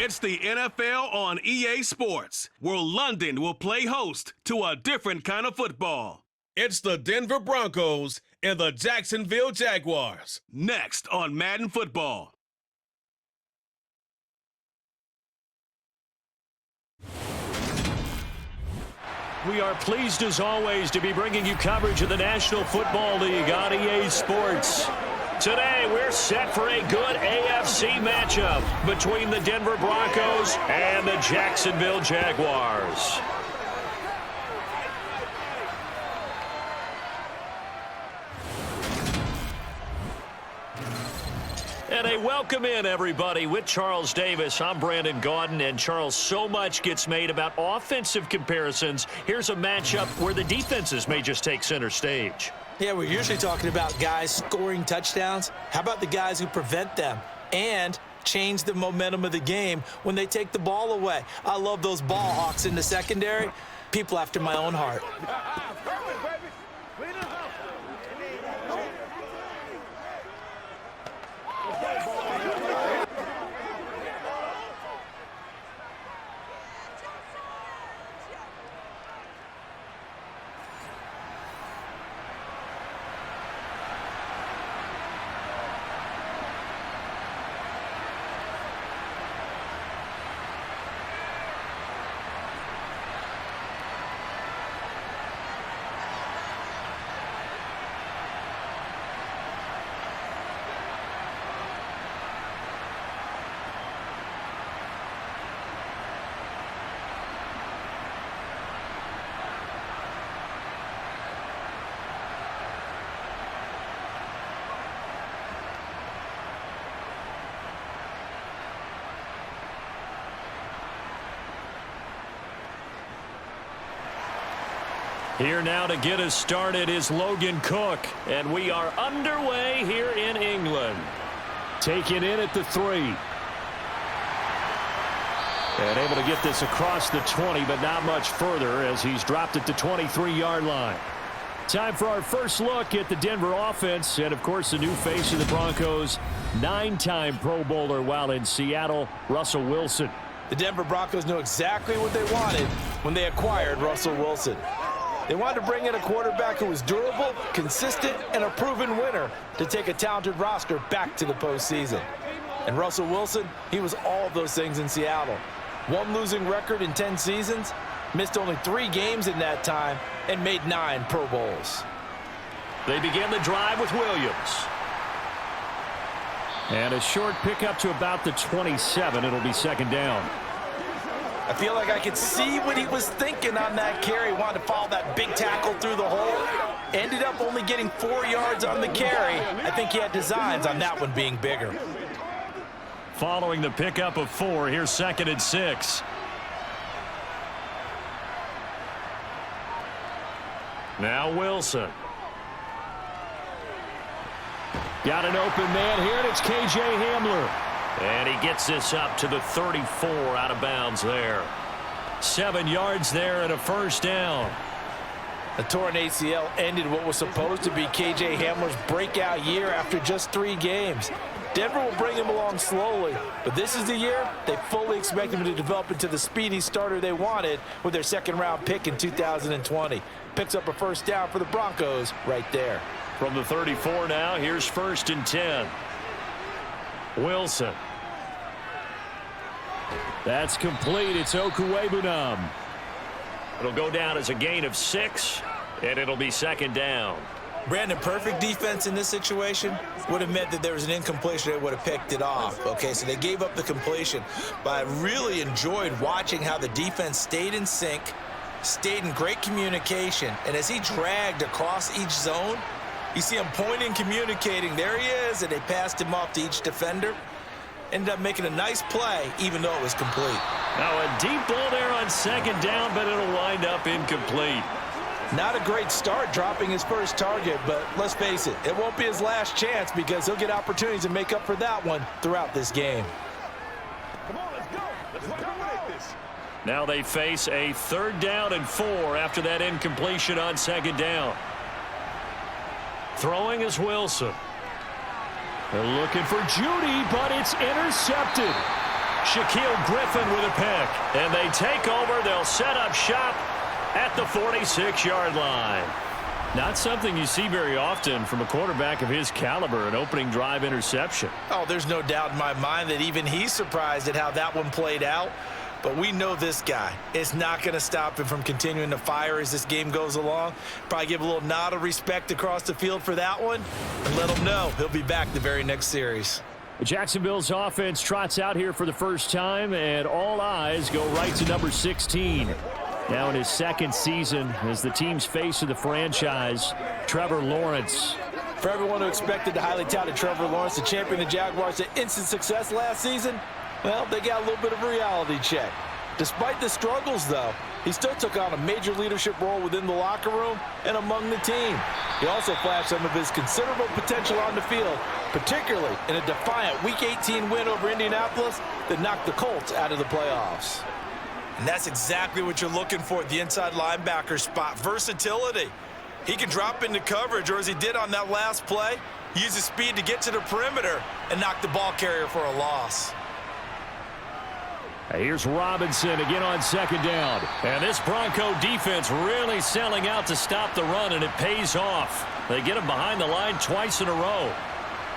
It's the NFL on EA Sports, where London will play host to a different kind of football. It's the Denver Broncos and the Jacksonville Jaguars. Next on Madden Football. We are pleased as always to be bringing you coverage of the National Football League on EA Sports. Today we're set for a good AFC matchup between the Denver Broncos and the Jacksonville Jaguars. And a welcome in, everybody, with Charles Davis. I'm Brandon Gaudin, and Charles, so much gets made about offensive comparisons. Here's a matchup where the defenses may just take center stage. Yeah, we're usually talking about guys scoring touchdowns. How about the guys who prevent them and change the momentum of the game when they take the ball away? I love those ball hawks in the secondary. People after my own heart. Here now to get us started is Logan Cook, and we are underway here in England. Taken in at the 3. And able to get this across the 20, but not much further as he's dropped at the 23-yard line. Time for our first look at the Denver offense, and of course the new face of the Broncos, 9-time Pro Bowler while in Seattle, Russell Wilson. The Denver Broncos knew exactly what they wanted when they acquired Russell Wilson. They wanted to bring in a quarterback who was durable, consistent, and a proven winner to take a talented roster back to the postseason. And Russell Wilson, he was all of those things in Seattle. One losing record in 10 seasons, missed only 3 games in that time, and made 9 Pro Bowls. They begin the drive with Williams. And a short pickup to about the 27. It'll be second down. I feel like I could see what he was thinking on that carry. Wanted to follow that big tackle through the hole. Ended up only getting 4 yards on the carry. I think he had designs on that one being bigger. Following the pickup of 4, here's second and 6. Now Wilson. Got an open man here, and it's K.J. Hamler. And he gets this up to the 34 out of bounds there. 7 yards there and a first down. The torn ACL ended what was supposed to be K.J. Hamler's breakout year after just 3 games. Denver will bring him along slowly, but this is the year they fully expect him to develop into the speedy starter they wanted with their second-round pick in 2020. Picks up a first down for the Broncos right there. From the 34 now, here's first and 10. Wilson. That's complete. It's Okuwebunam. It'll go down as a gain of 6, and it'll be second down. Brandon, perfect defense in this situation would have meant that there was an incompletion. They would have picked it off. Okay, so they gave up the completion. But I really enjoyed watching how the defense stayed in sync, stayed in great communication, and as he dragged across each zone, you see him pointing, communicating. There he is, and they passed him off to each defender. Ended up making a nice play, even though it was complete. Now a deep ball there on second down, but it'll wind up incomplete. Not a great start dropping his first target, but let's face it, it won't be his last chance because he'll get opportunities to make up for that one throughout this game. Come on, let's go. Let's dominate this. Now they face a 3rd down and 4 after that incompletion on second down. Throwing is Wilson. They're looking for Judy, but it's intercepted. Shaquille Griffin with a pick. And they take over. They'll set up shop at the 46-yard line. Not something you see very often from a quarterback of his caliber, an opening drive interception. Oh, there's no doubt in my mind that even he's surprised at how that one played out. But we know this guy. It's not going to stop him from continuing to fire as this game goes along. Probably give a little nod of respect across the field for that one and let him know he'll be back the very next series. Jacksonville's offense trots out here for the first time, and all eyes go right to number 16. Now in his second season as the team's face of the franchise, Trevor Lawrence. For everyone who expected the highly touted Trevor Lawrence to champion the Jaguars to instant success last season, well, they got a little bit of a reality check. Despite the struggles, though, he still took on a major leadership role within the locker room and among the team. He also flashed some of his considerable potential on the field, particularly in a defiant Week 18 win over Indianapolis that knocked the Colts out of the playoffs. And that's exactly what you're looking for at the inside linebacker spot, versatility. He can drop into coverage, or as he did on that last play, use his speed to get to the perimeter and knock the ball carrier for a loss. Here's Robinson again on second down. And this Bronco defense really selling out to stop the run, and it pays off. They get him behind the line twice in a row.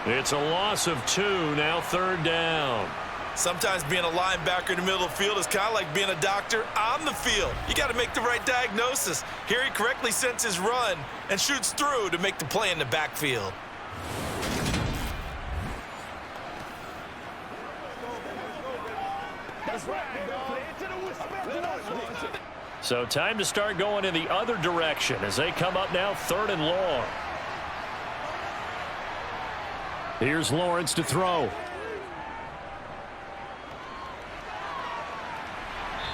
It's a loss of 2, now third down. Sometimes being a linebacker in the middle of the field is kind of like being a doctor on the field. You got to make the right diagnosis. Here he correctly sends his run and shoots through to make the play in the backfield. So time to start going in the other direction as they come up now third and long. Here's Lawrence to throw.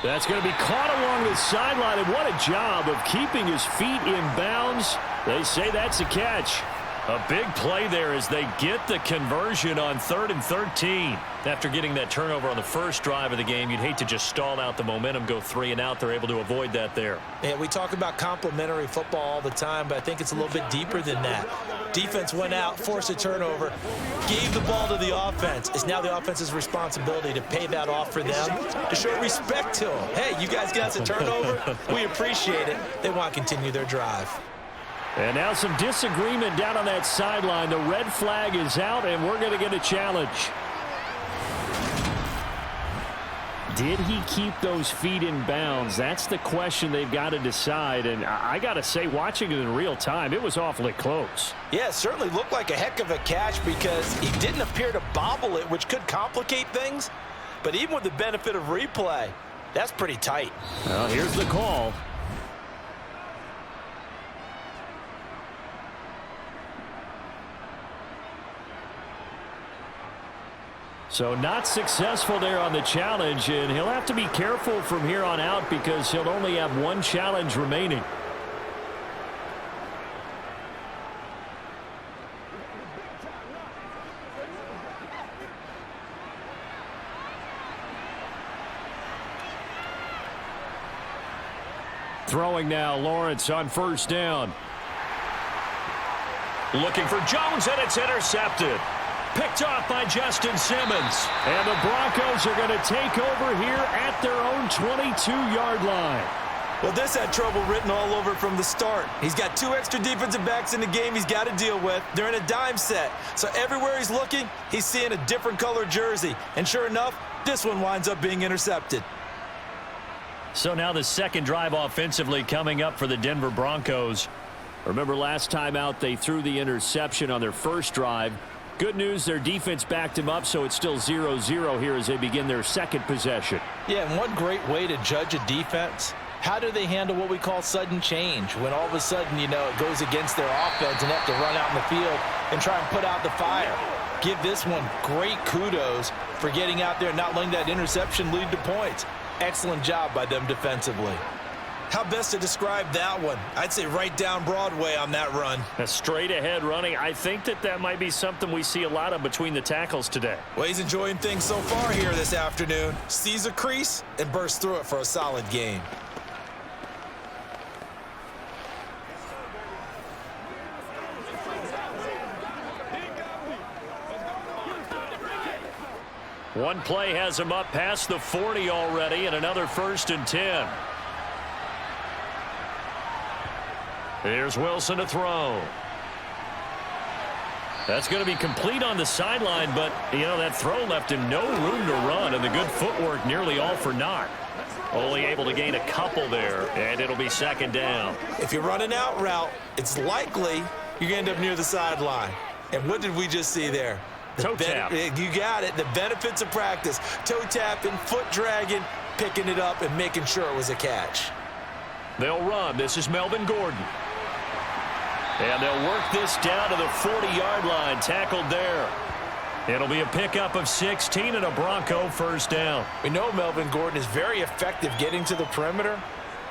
That's going to be caught along the sideline, and what a job of keeping his feet in bounds. They say that's a catch. A big play there as they get the conversion on 3rd and 13. After getting that turnover on the first drive of the game, you'd hate to just stall out the momentum, go 3 and out. They're able to avoid that there. Yeah, we talk about complementary football all the time, but I think it's a little bit deeper than that. Defense went out, forced a turnover, gave the ball to the offense. It's now the offense's responsibility to pay that off for them, to show respect to them. Hey, you guys got us a turnover. We appreciate it. They want to continue their drive. And now some disagreement down on that sideline. The red flag is out, and we're going to get a challenge. Did he keep those feet in bounds? That's the question they've got to decide. And I got to say, watching it in real time, it was awfully close. Yeah, it certainly looked like a heck of a catch because he didn't appear to bobble it, which could complicate things. But even with the benefit of replay, that's pretty tight. Well, here's the call. So not successful there on the challenge, and he'll have to be careful from here on out because he'll only have one challenge remaining. Throwing now, Lawrence on first down. Looking for Jones, and it's intercepted. Picked off by Justin Simmons. And the Broncos are going to take over here at their own 22-yard line. Well, this had trouble written all over from the start. He's got 2 extra defensive backs in the game he's got to deal with. They're in a dime set. So everywhere he's looking, he's seeing a different color jersey. And sure enough, this one winds up being intercepted. So now the second drive offensively coming up for the Denver Broncos. Remember last time out, they threw the interception on their first drive. Good news, their defense backed him up, so it's still 0-0 here as they begin their second possession. Yeah, and one great way to judge a defense, how do they handle what we call sudden change? When all of a sudden, you know, it goes against their offense and they have to run out in the field and try and put out the fire. Give this one great kudos for getting out there and not letting that interception lead to points. Excellent job by them defensively. How best to describe that one? I'd say right down Broadway on that run. A straight ahead running. I think that might be something we see a lot of between the tackles today. Well, he's enjoying things so far here this afternoon. Sees a crease and bursts through it for a solid game. One play has him up past the 40 already, and another 1st and 10. Here's Wilson to throw. That's going to be complete on the sideline, but, that throw left him no room to run, and the good footwork nearly all for naught. Only able to gain a couple there, and it'll be 2nd down. If you're running out route, it's likely you're going to end up near the sideline. And what did we just see there? Toe tap. You got it. The benefits of practice. Toe tapping, foot dragging, picking it up, and making sure it was a catch. They'll run. This is Melvin Gordon. And they'll work this down to the 40-yard line. Tackled there. It'll be a pickup of 16 and a Bronco 1st down. We know Melvin Gordon is very effective getting to the perimeter,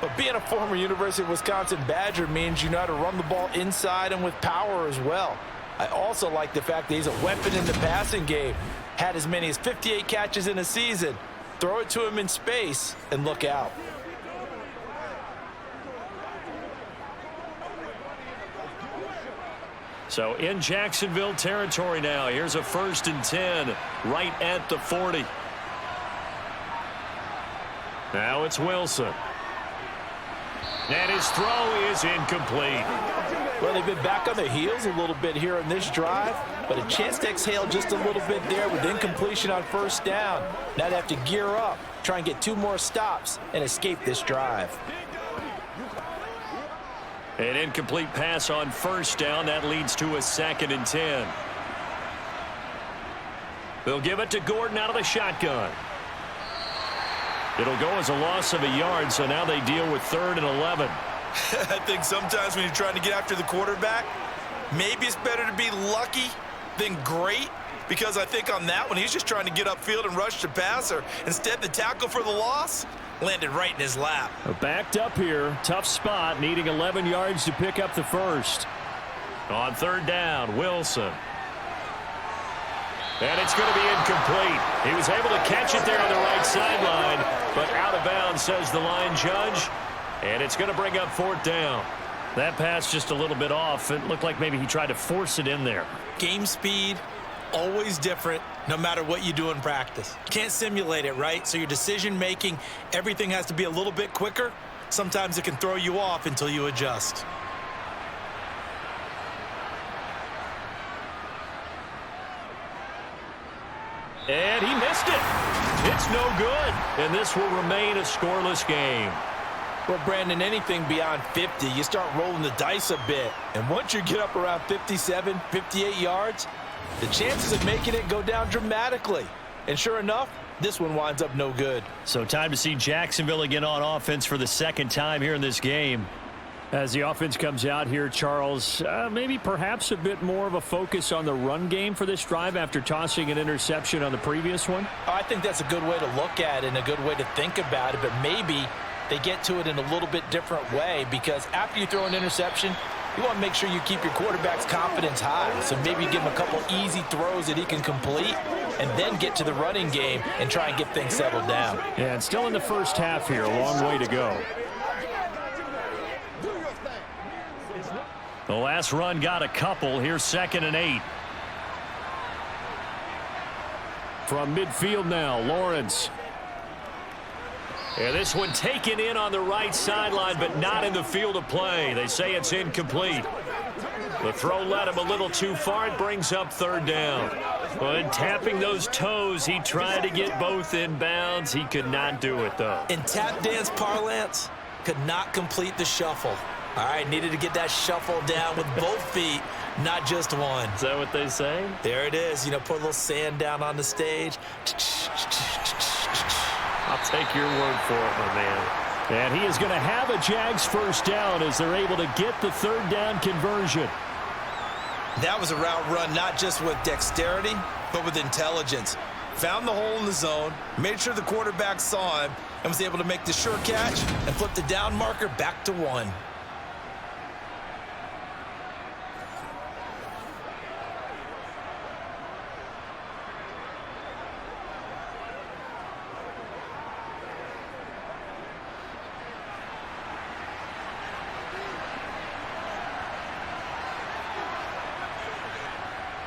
but being a former University of Wisconsin Badger means you know how to run the ball inside and with power as well. I also like the fact that he's a weapon in the passing game. Had as many as 58 catches in a season. Throw it to him in space and look out. So in Jacksonville territory now. Here's a 1st and 10 right at the 40. Now it's Wilson. And his throw is incomplete. Well, they've been back on their heels a little bit here in this drive, but a chance to exhale just a little bit there with incompletion on 1st down. Now they have to gear up, try and get 2 more stops and escape this drive. An incomplete pass on 1st down. That leads to a 2nd and 10. They'll give it to Gordon out of the shotgun. It'll go as a loss of a yard, so now they deal with 3rd and 11. I think sometimes when you're trying to get after the quarterback, maybe it's better to be lucky than great, because I think on that one, he's just trying to get upfield and rush the passer. Instead, the tackle for the loss landed right in his lap. Backed up here, tough spot, needing 11 yards to pick up the 1st. On 3rd down, Wilson. And it's going to be incomplete. He was able to catch it there on the right sideline, but out of bounds, says the line judge. And it's going to bring up 4th down. That pass just a little bit off. It looked like maybe he tried to force it in there. Game speed, always different, no matter what you do in practice. Can't simulate it, right? So your decision-making, everything has to be a little bit quicker. Sometimes it can throw you off until you adjust. And he missed it. It's no good. And this will remain a scoreless game. Well, Brandon, anything beyond 50, you start rolling the dice a bit. And once you get up around 57, 58 yards, the chances of making it go down dramatically. And sure enough, this one winds up no good. So time to see Jacksonville again on offense for the 2nd time here in this game. As the offense comes out here, Charles, maybe perhaps a bit more of a focus on the run game for this drive after tossing an interception on the previous one? I think that's a good way to look at it and a good way to think about it, but maybe they get to it in a little bit different way, because after you throw an interception, you want to make sure you keep your quarterback's confidence high. So maybe give him a couple easy throws that he can complete and then get to the running game and try and get things settled down. Yeah, and still in the first half here, a long way to go. The last run got a couple. Here's 2nd and 8. From midfield now, Lawrence. Yeah, this one taken in on the right sideline, but not in the field of play. They say it's incomplete. The throw led him a little too far. It brings up 3rd down. But tapping those toes, he tried to get both in bounds. He could not do it, though. In tap dance parlance, could not complete the shuffle. All right, needed to get that shuffle down with both feet, not just one. Is that what they say? There it is. You know, put a little sand down on the stage. I'll take your word for it, my man. And he is going to have a Jags 1st down as they're able to get the 3rd down conversion. That was a route run not just with dexterity, but with intelligence. Found the hole in the zone, made sure the quarterback saw him, and was able to make the sure catch and flip the down marker back to 1.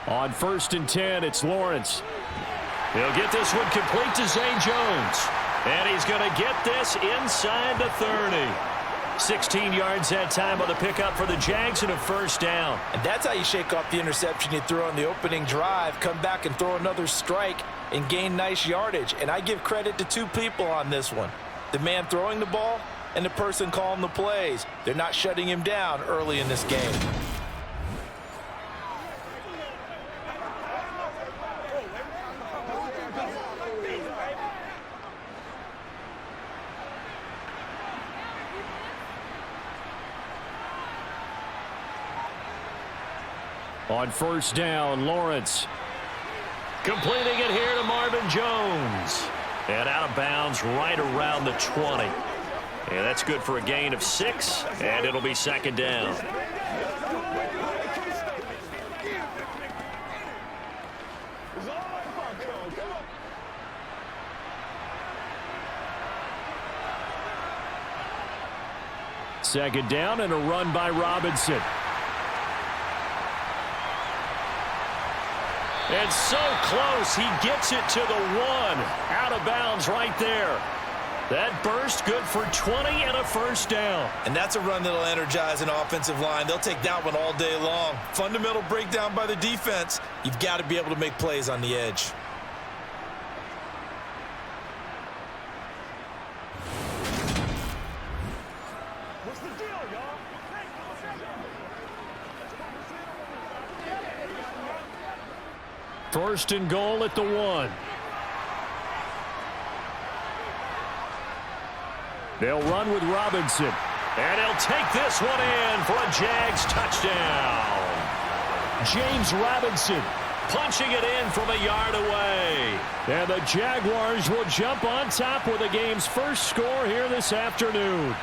On 1st and 10, it's Lawrence. He'll get this one complete to Zay Jones. And he's going to get this inside the 30. 16 yards that time on the pickup for the Jags and a first down. And that's how you shake off the interception you threw on the opening drive, come back and throw another strike and gain nice yardage. And I give credit to two people on this one. The man throwing the ball and the person calling the plays. They're not shutting him down early in this game. On first down, Lawrence completing it here to Marvin Jones. And out of bounds right around the 20. And that's good for a gain of 6, and it'll be second down. Second down and a run by Robinson. And so close, he gets it to the 1. Out of bounds right there. That burst good for 20 and a first down. And that's a run that'll energize an offensive line. They'll take that one all day long. Fundamental breakdown by the defense. You've got to be able to make plays on the edge. What's the deal, y'all? First and goal at the 1. They'll run with Robinson. And he'll take this one in for a Jags touchdown. James Robinson punching it in from a yard away. And the Jaguars will jump on top with the game's first score here this afternoon.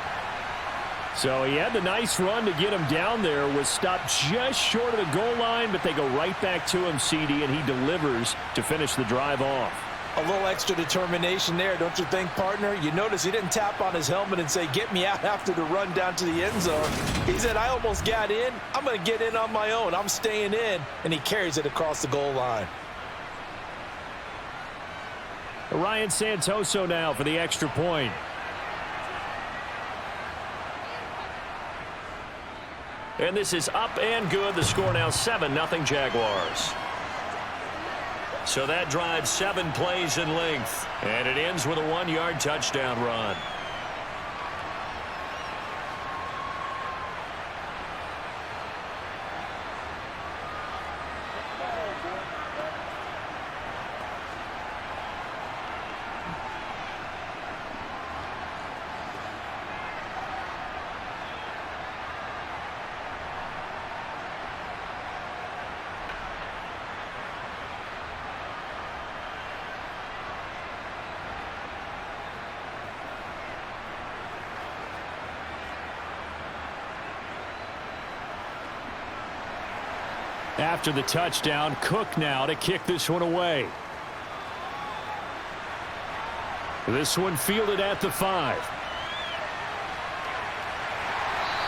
So he had the nice run to get him down there, was stopped just short of the goal line, but they go right back to him, CD, and he delivers to finish the drive off. A little extra determination there, don't you think, partner? You notice he didn't tap on his helmet and say, get me out after the run down to the end zone. He said, I almost got in. I'm going to get in on my own. I'm staying in. And he carries it across the goal line. Ryan Santoso now for the extra point. And this is up and good. The score now 7-0 Jaguars. So that drives 7 plays in length. And it ends with a 1-yard touchdown run. After the touchdown, Cook now to kick this one away. This one fielded at the 5.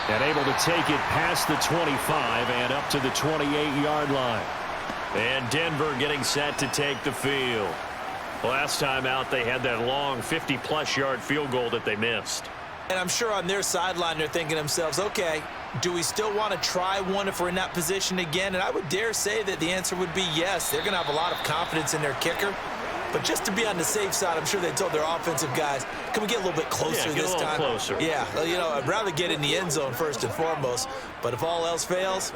And able to take it past the 25 and up to the 28-yard line. And Denver getting set to take the field. Last time out, they had that long 50-plus yard field goal that they missed. And I'm sure on their sideline they're thinking to themselves, okay, do we still want to try one if we're in that position again? And I would dare say that the answer would be yes. They're going to have a lot of confidence in their kicker. But just to be on the safe side, I'm sure they told their offensive guys, can we get a little bit closer this time? Get a little closer. Yeah, well, you know, I'd rather get in the end zone first and foremost. But if all else fails,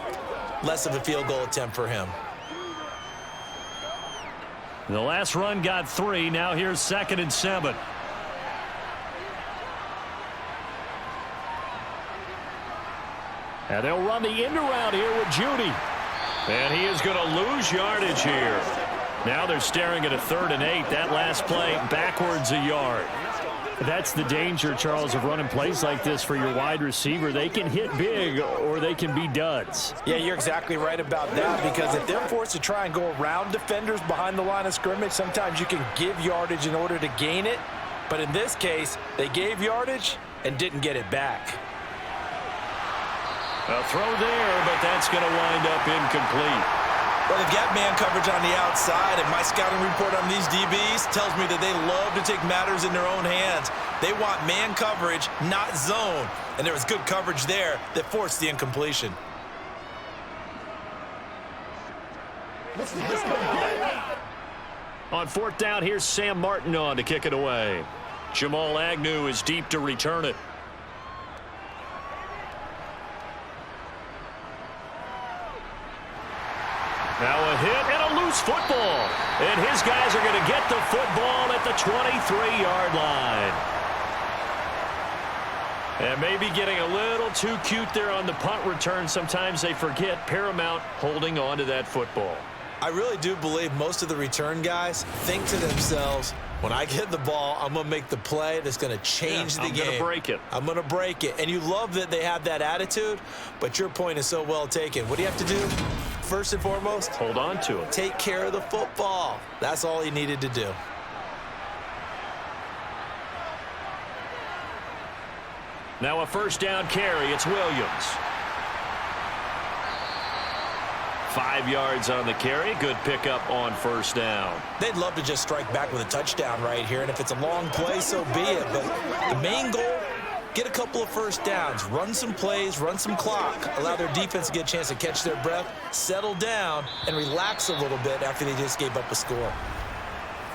less of a field goal attempt for him. The last run got 3. Now here's 2nd and 7. And they'll run the end around here with Judy. And he is going to lose yardage here. Now they're staring at a 3rd and 8. That last play backwards a yard. That's the danger, Charles, of running plays like this for your wide receiver. They can hit big or they can be duds. Yeah, you're exactly right about that, because if they're forced to try and go around defenders behind the line of scrimmage, sometimes you can give yardage in order to gain it. But in this case, they gave yardage and didn't get it back. A throw there, but that's going to wind up incomplete. Well, they've got man coverage on the outside, and my scouting report on these DBs tells me that they love to take matters in their own hands. They want man coverage, not zone. And there was good coverage there that forced the incompletion. On fourth down, here's Sam Martin on to kick it away. Jamal Agnew is deep to return it. Now a hit and a loose football. And his guys are going to get the football at the 23-yard line. And maybe getting a little too cute there on the punt return. Sometimes they forget paramount holding on to that football. I really do believe most of the return guys think to themselves, when I get the ball, I'm going to make the play that's going to change the game. I'm going to break it. I'm going to break it. And you love that they have that attitude, but your point is so well taken. What do you have to do? First and foremost, hold on to it. Take care of the football. That's all he needed to do. Now a first down carry. It's Williams. 5 yards on the carry. Good pickup on first down. They'd love to just strike back with a touchdown right here, and if it's a long play, so be it. But the main goal, get a couple of first downs, run some plays, run some clock, allow their defense to get a chance to catch their breath, settle down, and relax a little bit after they just gave up a score.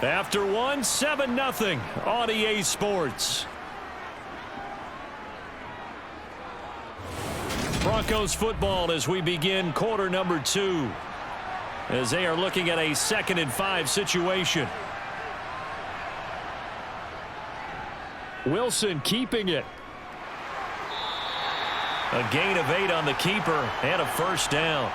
After one, 7-0 on EA Sports. Broncos football as we begin quarter number 2, as they are looking at a 2nd and 5 situation. Wilson keeping it. A gain of 8 on the keeper and a first down.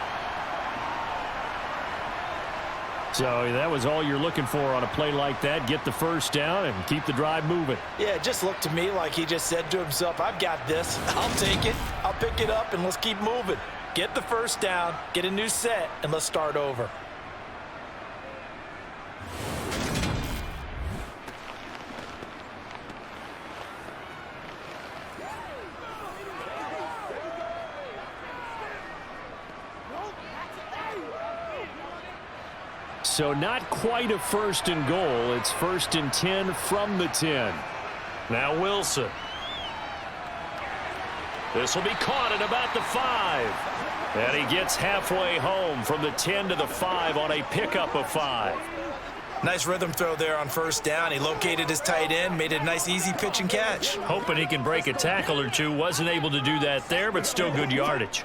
So that was all you're looking for on a play like that. Get the first down and keep the drive moving. Yeah, it just looked to me like he just said to himself, I've got this. I'll take it. I'll pick it up, and let's keep moving. Get the first down, get a new set, and let's start over. So not quite a first and goal. It's 1st and 10 from the 10. Now Wilson. This will be caught at about the 5. And he gets halfway home from the 10 to the 5 on a pickup of 5. Nice rhythm throw there on first down. He located his tight end, made it a nice easy pitch and catch. Hoping he can break a tackle or two. Wasn't able to do that there, but still good yardage.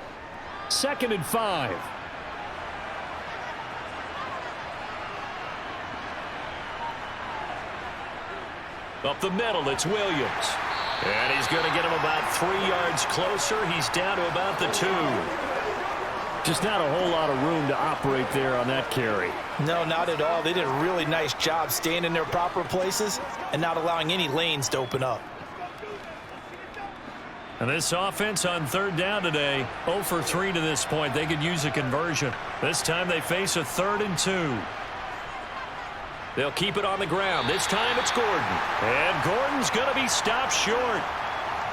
2nd and 5. Up the middle, it's Williams. And he's going to get him about 3 yards closer. He's down to about the 2. Just not a whole lot of room to operate there on that carry. No, not at all. They did a really nice job staying in their proper places and not allowing any lanes to open up. And this offense on 3rd down today, 0 for 3 to this point. They could use a conversion. This time they face a 3rd and 2. They'll keep it on the ground. This time it's Gordon. And Gordon's going to be stopped short.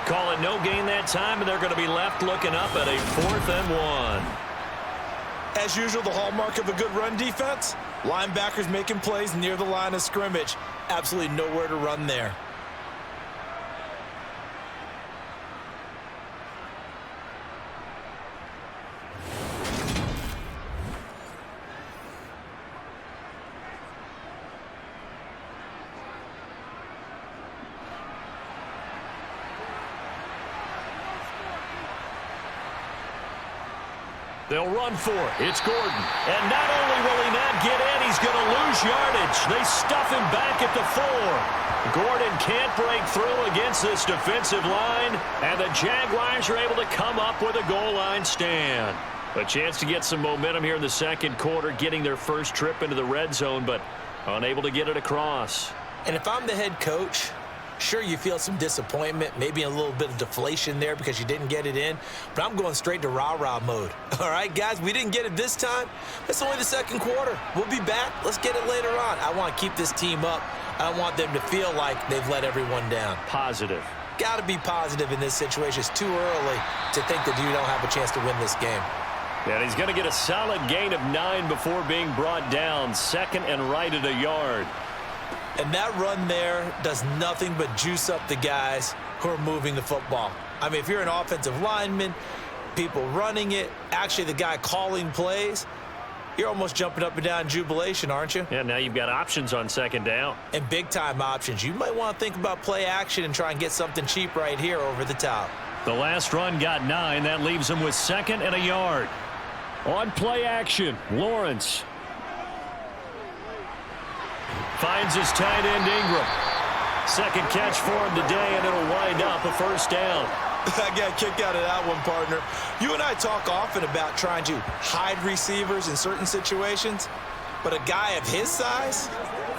Call it no gain that time, and they're going to be left looking up at a 4th and 1. As usual, the hallmark of a good run defense, linebackers making plays near the line of scrimmage. Absolutely nowhere to run there. They'll run for it. It's Gordon. And not only will he not get in, he's going to lose yardage. They stuff him back at the 4. Gordon can't break through against this defensive line, and the Jaguars are able to come up with a goal line stand. A chance to get some momentum here in the 2nd quarter, getting their first trip into the red zone, but unable to get it across. And if I'm the head coach, sure, you feel some disappointment, maybe a little bit of deflation there because you didn't get it in, but I'm going straight to rah-rah mode. All right, guys, we didn't get it this time. It's only the 2nd quarter. We'll be back. Let's get it later on. I want to keep this team up. I don't want them to feel like they've let everyone down. Positive. Got to be positive in this situation. It's too early to think that you don't have a chance to win this game. And he's going to get a solid gain of 9 before being brought down. Second and right at a yard. And that run there does nothing but juice up the guys who are moving the football. I mean, if you're an offensive lineman, people running it, actually the guy calling plays, you're almost jumping up and down in jubilation, aren't you? Yeah, now you've got options on second down. And big-time options. You might want to think about play action and try and get something cheap right here over the top. The last run got 9. That leaves him with second and a yard. On play action, Lawrence finds his tight end Ingram. Second catch for him today, and it'll wind up a first down. I got a kick out of that one, partner. You and I talk often about trying to hide receivers in certain situations, but a guy of his size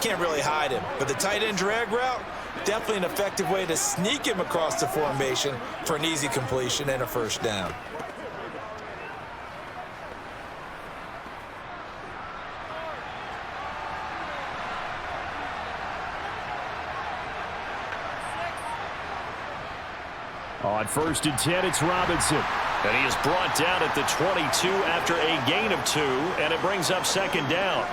can't really hide him. But the tight end drag route, definitely an effective way to sneak him across the formation for an easy completion and a first down. On 1st and 10, it's Robinson. And he is brought down at the 22 after a gain of 2, and it brings up second down.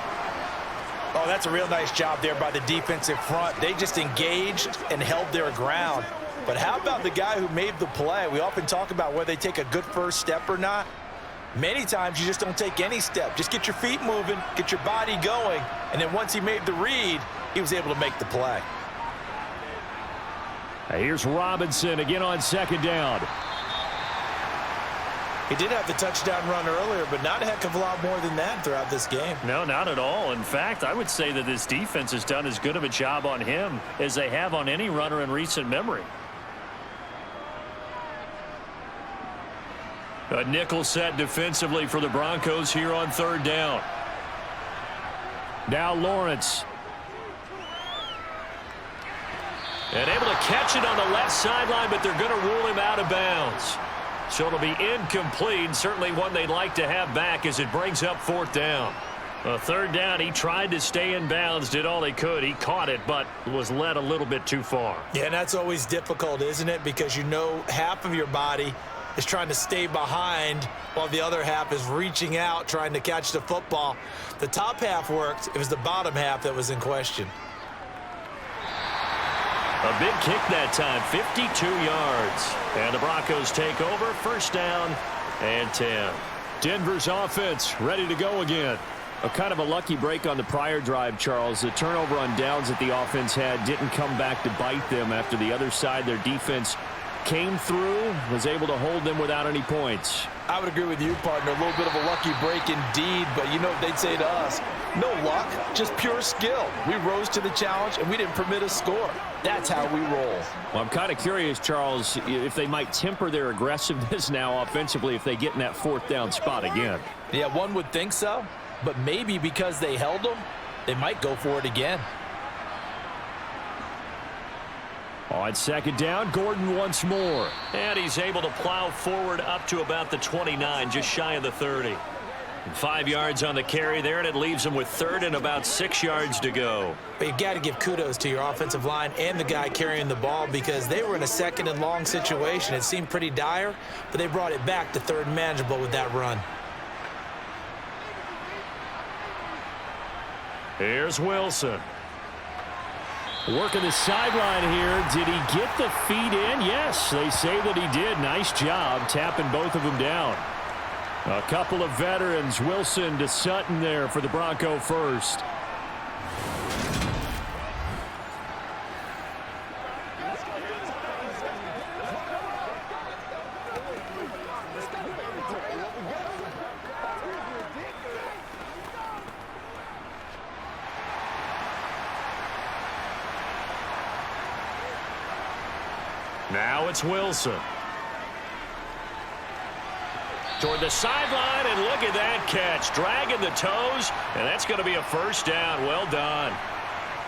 Oh, that's a real nice job there by the defensive front. They just engaged and held their ground. But how about the guy who made the play? We often talk about whether they take a good first step or not. Many times you just don't take any step. Just get your feet moving, get your body going, and then once he made the read, he was able to make the play. Here's Robinson again on second down. He did have the touchdown run earlier, but not a heck of a lot more than that throughout this game. No, not at all. In fact, I would say that this defense has done as good of a job on him as they have on any runner in recent memory. A nickel set defensively for the Broncos here on 3rd down. Now Lawrence. And able to catch it on the left sideline, but they're going to rule him out of bounds. So it'll be incomplete, certainly one they'd like to have back as it brings up 4th down. 3rd down, he tried to stay in bounds, did all he could. He caught it, but was led a little bit too far. Yeah, and that's always difficult, isn't it? Because you know half of your body is trying to stay behind while the other half is reaching out, trying to catch the football. The top half worked. It was the bottom half that was in question. A big kick that time, 52 yards. And the Broncos take over, 1st down and 10. Denver's offense ready to go again. A kind of a lucky break on the prior drive, Charles. The turnover on downs that the offense had didn't come back to bite them after the other side. Their defense came through, was able to hold them without any points. I would agree with you, partner. A little bit of a lucky break indeed, but you know what they'd say to us? No luck, just pure skill. We rose to the challenge, and we didn't permit a score. That's how we roll. Well, I'm kind of curious, Charles, if they might temper their aggressiveness now offensively if they get in that 4th down spot again. Yeah, one would think so, but maybe because they held them, they might go for it again. On 2nd down, Gordon once more. And he's able to plow forward up to about the 29, just shy of the 30. 5 yards on the carry there, and it leaves him with 3rd and about 6 yards to go. But you've got to give kudos to your offensive line and the guy carrying the ball because they were in a 2nd and long situation. It seemed pretty dire, but they brought it back to 3rd and manageable with that run. Here's Wilson. Working the sideline here. Did he get the feet in? Yes, they say that he did. Nice job tapping both of them down. A couple of veterans, Wilson to Sutton there for the Bronco first. Now it's Wilson. Toward the sideline, and look at that catch. Dragging the toes, and that's going to be a first down. Well done.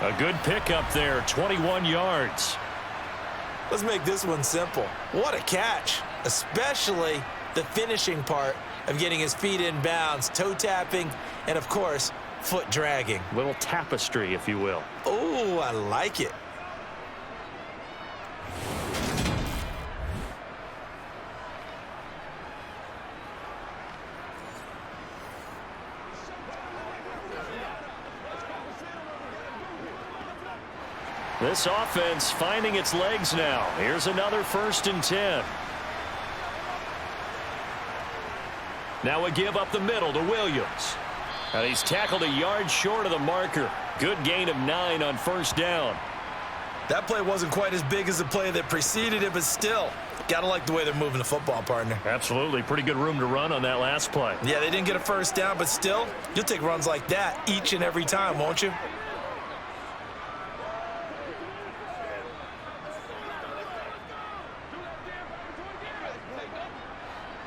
A good pickup there, 21 yards. Let's make this one simple. What a catch, especially the finishing part of getting his feet in bounds, toe tapping, and, of course, foot dragging. Little tapestry, if you will. Oh, I like it. This offense finding its legs now. Here's another 1st and 10. Now a give up the middle to Williams. And he's tackled a yard short of the marker. Good gain of 9 on 1st down. That play wasn't quite as big as the play that preceded it, but still, got to like the way they're moving the football, partner. Absolutely. Pretty good room to run on that last play. Yeah, they didn't get a 1st down, but still, you'll take runs like that each and every time, won't you?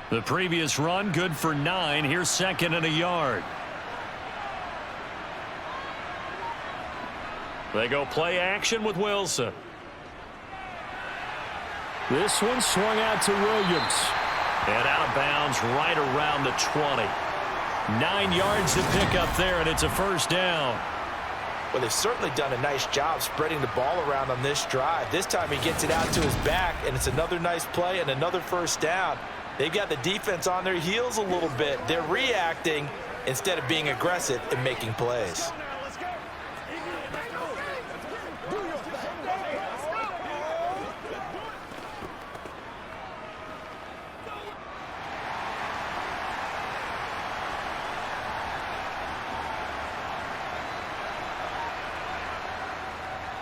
The previous run, good for 9. Here's 2nd and a yard. They go play action with Wilson. This one swung out to Williams. And out of bounds right around the 20. 9 yards to pick up there, and it's a 1st down. Well, they've certainly done a nice job spreading the ball around on this drive. This time he gets it out to his back, and it's another nice play and another 1st down. They've got the defense on their heels a little bit. They're reacting instead of being aggressive and making plays.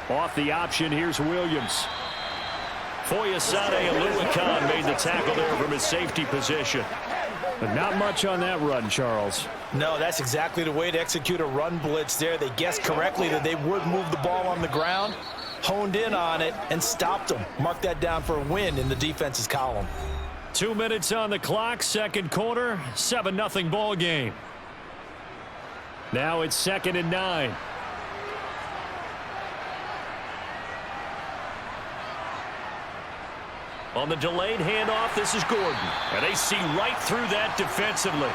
Off the option, here's Williams. Foyesade Aluakan made the tackle there from his safety position. But not much on that run, Charles. No, that's exactly the way to execute a run blitz there. They guessed correctly that they would move the ball on the ground, honed in on it, and stopped them. Mark that down for a win in the defense's column. 2 minutes on the clock, 2nd quarter, 7-0 ball game. Now it's 2nd and 9. On the delayed handoff, this is Gordon. And they see right through that defensively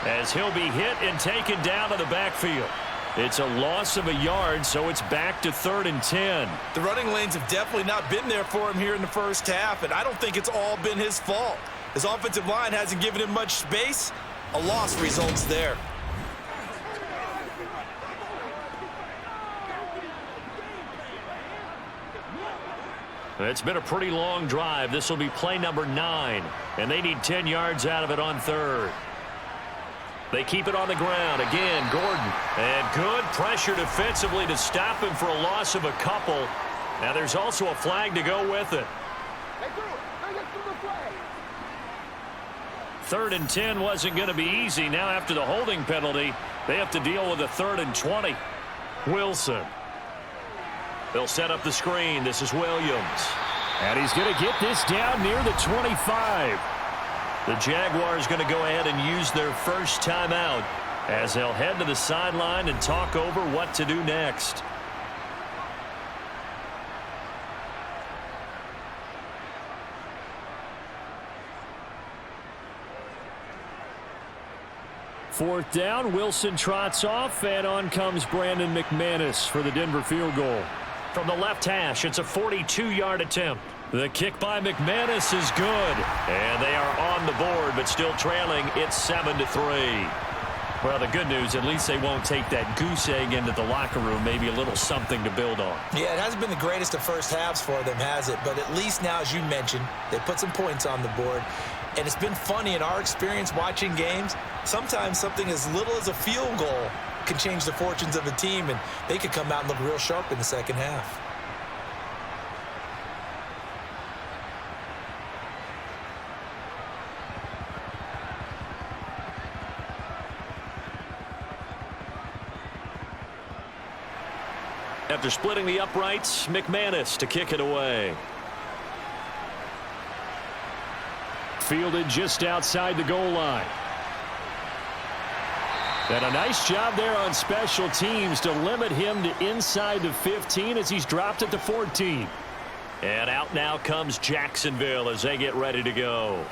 as he'll be hit and taken down to the backfield. It's a loss of a yard, so it's back to 3rd and 10. The running lanes have definitely not been there for him here in the 1st half, and I don't think it's all been his fault. His offensive line hasn't given him much space. A loss results there. It's been a pretty long drive. This will be play number 9, and they need 10 yards out of it on 3rd. They keep it on the ground. Again, Gordon. And good pressure defensively to stop him for a loss of a couple. Now there's also a flag to go with it. 3rd and 10 wasn't going to be easy. Now after the holding penalty, they have to deal with a 3rd and 20. Wilson. They'll set up the screen. This is Williams. And he's going to get this down near the 25. The Jaguars going to go ahead and use their first timeout as they'll head to the sideline and talk over what to do next. Fourth down, Wilson trots off, and on comes Brandon McManus for the Denver field goal. From the left hash, it's a 42-yard attempt. The kick by McManus is good, and they are on the board, but still trailing. It's 7-3. Well, the good news, at least they won't take that goose egg into the locker room. Maybe a little something to build on. Yeah, it hasn't been the greatest of first halves for them, has it? But at least now, as you mentioned, they put some points on the board. And it's been funny in our experience watching games. Sometimes something as little as a field goal can change the fortunes of a team, and they could come out and look real sharp in the second half. After splitting the uprights, McManus to kick it away. Fielded just outside the goal line. And a nice job there on special teams to limit him to inside the 15 as he's dropped it to 14. And out now comes Jacksonville as they get ready to go.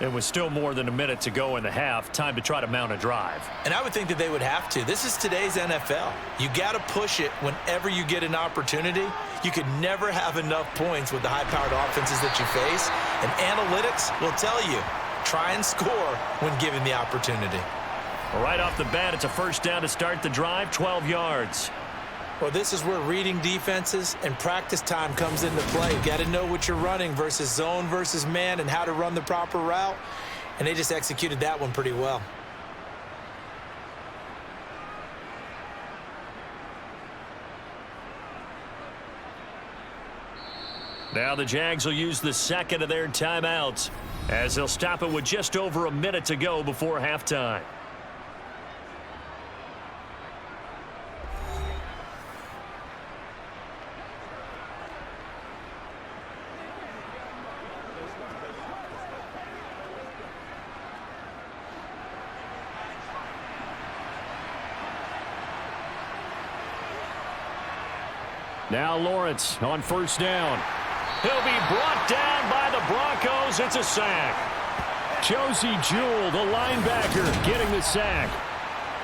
It was still more than a minute to go in the half. Time to try to mount a drive. And I would think that they would have to. This is today's NFL. You got to push it whenever you get an opportunity. You could never have enough points with the high-powered offenses that you face. And analytics will tell you, try and score when given the opportunity. Right off the bat, it's a first down to start the drive, 12 yards. Well, this is where reading defenses and practice time comes into play. You got to know what you're running versus zone versus man and how to run the proper route. And they just executed that one pretty well. Now the Jags will use the second of their timeouts as they'll stop it with just over a minute to go before halftime. Now Lawrence on first down. He'll be brought down by the Broncos. It's a sack. Josie Jewell, the linebacker, getting the sack.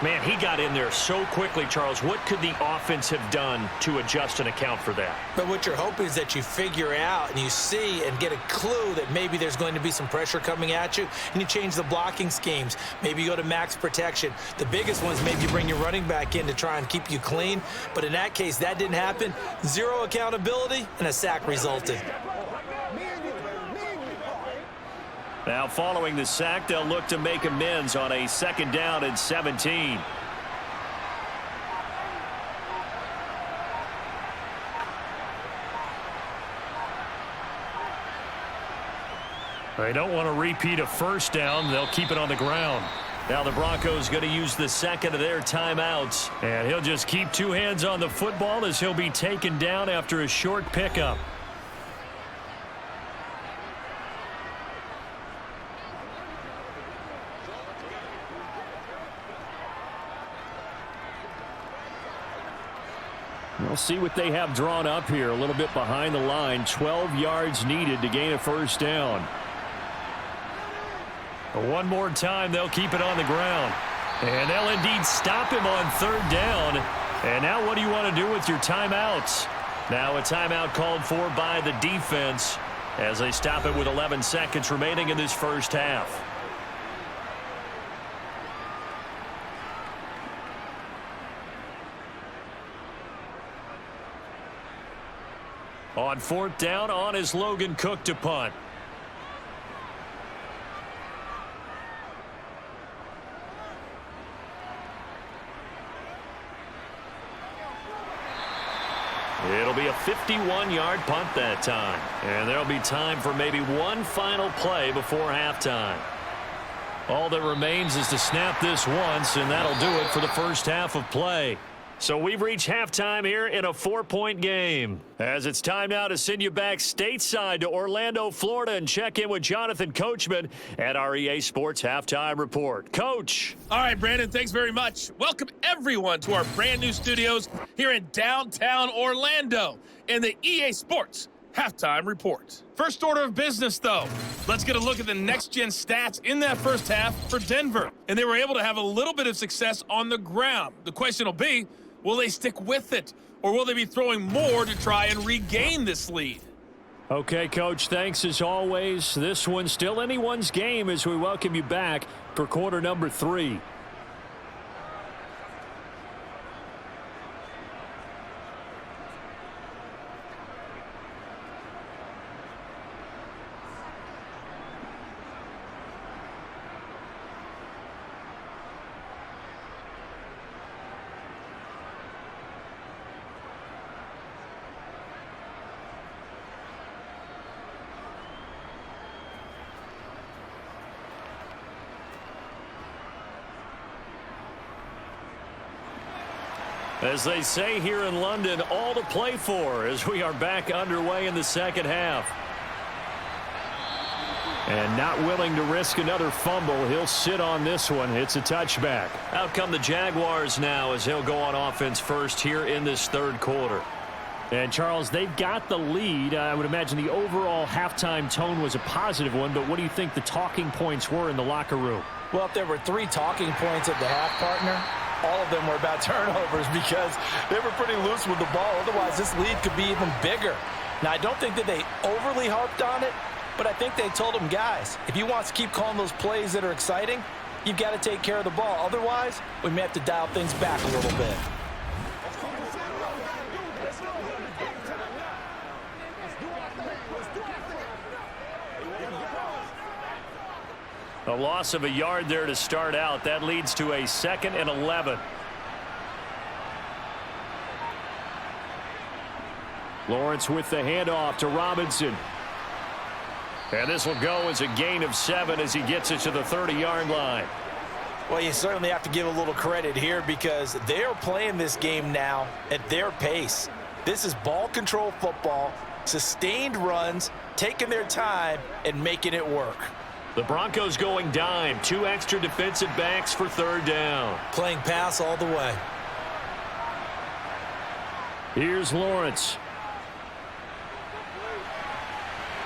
Man, he got in there so quickly, Charles. What could the offense have done to adjust and account for that? But what you're hoping is that you figure out and you see and get a clue that maybe there's going to be some pressure coming at you, and you change the blocking schemes. Maybe you go to max protection. The biggest one is maybe you bring your running back in to try and keep you clean. But in that case, that didn't happen. Zero accountability, and a sack resulted. Now following the sack, they'll look to make amends on a second down and 17. They don't want to repeat a first down. They'll keep it on the ground. Now the Broncos going to use the second of their timeouts. And he'll just keep two hands on the football as he'll be taken down after a short pickup. We'll see what they have drawn up here. A little bit behind the line. 12 yards needed to gain a first down. But one more time, they'll keep it on the ground. And they'll indeed stop him on third down. And now what do you want to do with your timeouts? Now a timeout called for by the defense as they stop it with 11 seconds remaining in this first half. On fourth down, on is Logan Cook to punt. It'll be a 51-yard punt that time. And there'll be time for maybe one final play before halftime. All that remains is to snap this once, and that'll do it for the first half of play. So we've reached halftime here in a 4-point game. As it's time now to send you back stateside to Orlando, Florida, and check in with Jonathan Coachman at our EA Sports Halftime Report. Coach. All right, Brandon, thanks very much. Welcome, everyone, to our brand new studios here in downtown Orlando in the EA Sports Halftime Report. First order of business, though. Let's get a look at the next-gen stats in that first half for Denver. And they were able to have a little bit of success on the ground. The question will be, will they stick with it, or will they be throwing more to try and regain this lead? Okay, Coach, thanks as always. This one's still anyone's game as we welcome you back for quarter number 3. As they say here in London, all to play for as we are back underway in the second half. And not willing to risk another fumble. He'll sit on this one. It's a touchback. Out come the Jaguars now as they'll go on offense first here in this third quarter. And, Charles, they've got the lead. I would imagine the overall halftime tone was a positive one, but what do you think the talking points were in the locker room? Well, if there were 3 talking points at the half, partner, all of them were about turnovers because they were pretty loose with the ball. Otherwise, this lead could be even bigger. Now, I don't think that they overly harped on it, but I think they told them, guys, if you want to keep calling those plays that are exciting, you've got to take care of the ball. Otherwise, we may have to dial things back a little bit. A loss of a yard there to start out. That leads to a 2nd and 11. Lawrence with the handoff to Robinson. And this will go as a gain of 7 as he gets it to the 30-yard line. Well, you certainly have to give a little credit here because they are playing this game now at their pace. This is ball control football, sustained runs, taking their time, and making it work. The Broncos going dime. 2 extra defensive backs for 3rd down. Playing pass all the way. Here's Lawrence.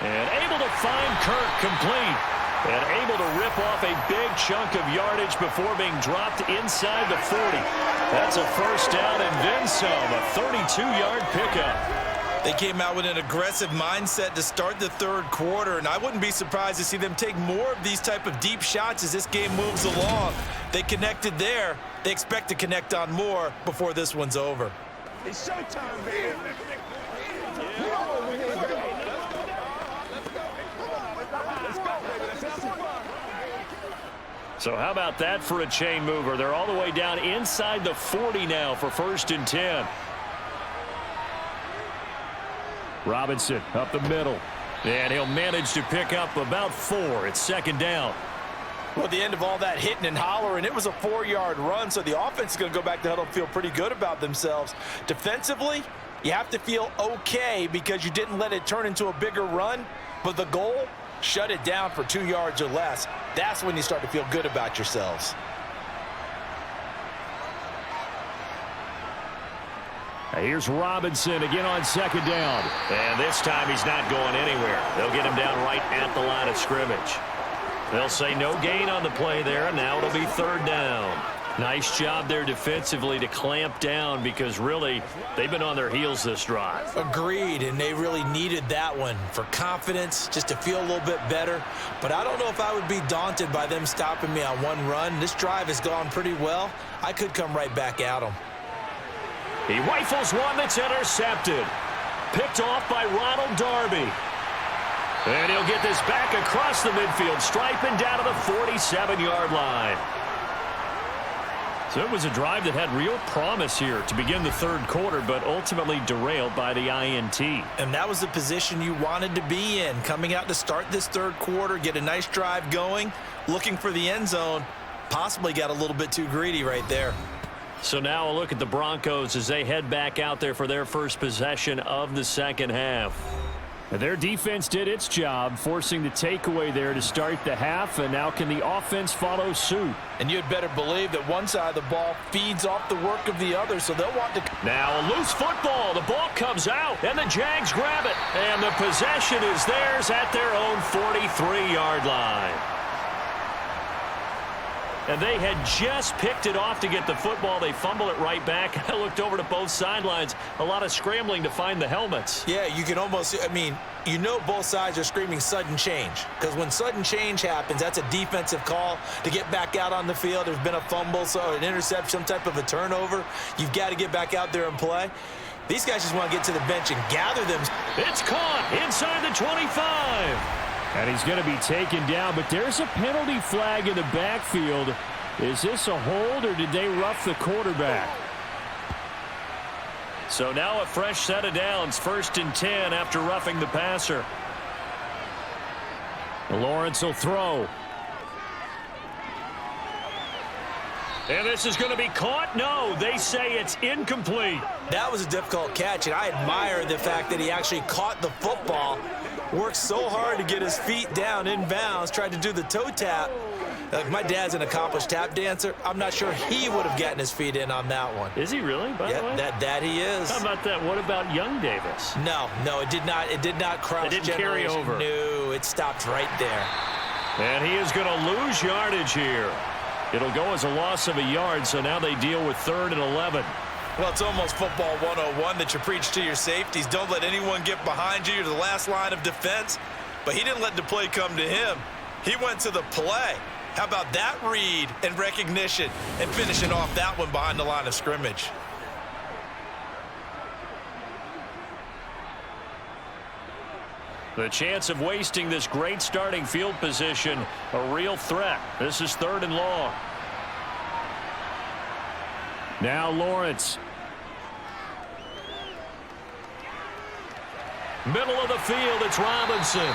And able to find Kirk complete. And able to rip off a big chunk of yardage before being dropped inside the 40. That's a 1st down and then some. A 32-yard pickup. They came out with an aggressive mindset to start the 3rd quarter, and I wouldn't be surprised to see them take more of these type of deep shots as this game moves along. They connected there. They expect to connect on more before this one's over. It's showtime, man. So how about that for a chain mover? They're all the way down inside the 40 now for 1st and 10. Robinson up the middle. And he'll manage to pick up about 4. It's 2nd down. Well, at the end of all that hitting and hollering, it was a 4-yard run, so the offense is going to go back to huddle and feel pretty good about themselves. Defensively, you have to feel okay because you didn't let it turn into a bigger run, but the goal, shut it down for 2 yards or less. That's when you start to feel good about yourselves. Here's Robinson again on 2nd down. And this time he's not going anywhere. They'll get him down right at the line of scrimmage. They'll say no gain on the play there, and now it'll be 3rd down. Nice job there defensively to clamp down because really they've been on their heels this drive. Agreed, and they really needed that one for confidence, just to feel a little bit better. But I don't know if I would be daunted by them stopping me on one run. This drive has gone pretty well. I could come right back at them. He rifles one that's intercepted. Picked off by Ronald Darby. And he'll get this back across the midfield stripe and down to the 47-yard line. So it was a drive that had real promise here to begin the 3rd quarter, but ultimately derailed by the INT. And that was the position you wanted to be in, coming out to start this 3rd quarter, get a nice drive going, looking for the end zone. Possibly got a little bit too greedy right there. So now a look at the Broncos as they head back out there for their first possession of the 2nd half. Their defense did its job, forcing the takeaway there to start the half, and now can the offense follow suit? And you'd better believe that one side of the ball feeds off the work of the other, so they'll want to... Now a loose football. The ball comes out, and the Jags grab it. And the possession is theirs at their own 43-yard line. And they had just picked it off to get the football. They fumble it right back. I looked over to both sidelines. A lot of scrambling to find the helmets. Yeah, you can almost, I mean, you know both sides are screaming sudden change. Because when sudden change happens, that's a defensive call to get back out on the field. There's been a fumble, so an interception, some type of a turnover. You've got to get back out there and play. These guys just want to get to the bench and gather them. It's caught inside the 25. And he's going to be taken down, but there's a penalty flag in the backfield. Is this a hold, or did they rough the quarterback? So now a fresh set of downs, 1st and 10 after roughing the passer. Lawrence will throw. And this is going to be caught? No, they say it's incomplete. That was a difficult catch, and I admire the fact that he actually caught the football. Worked so hard to get his feet down in bounds, tried to do the toe tap. Like, my dad's an accomplished tap dancer. I'm not sure he would have gotten his feet in on that one. Is he really, by the way? That he is. How about that? What about young Davis? No, it did not. It did not cross. It didn't carry over. No, it stopped right there. And he is going to lose yardage here. It'll go as a loss of a yard, so now they deal with 3rd and 11. Well, it's almost football 101 that you preach to your safeties. Don't let anyone get behind you. You're the last line of defense. But he didn't let the play come to him. He went to the play. How about that read and recognition and finishing off that one behind the line of scrimmage? The chance of wasting this great starting field position, a real threat. This is 3rd and long. Now Lawrence. Middle of the field, it's Robinson.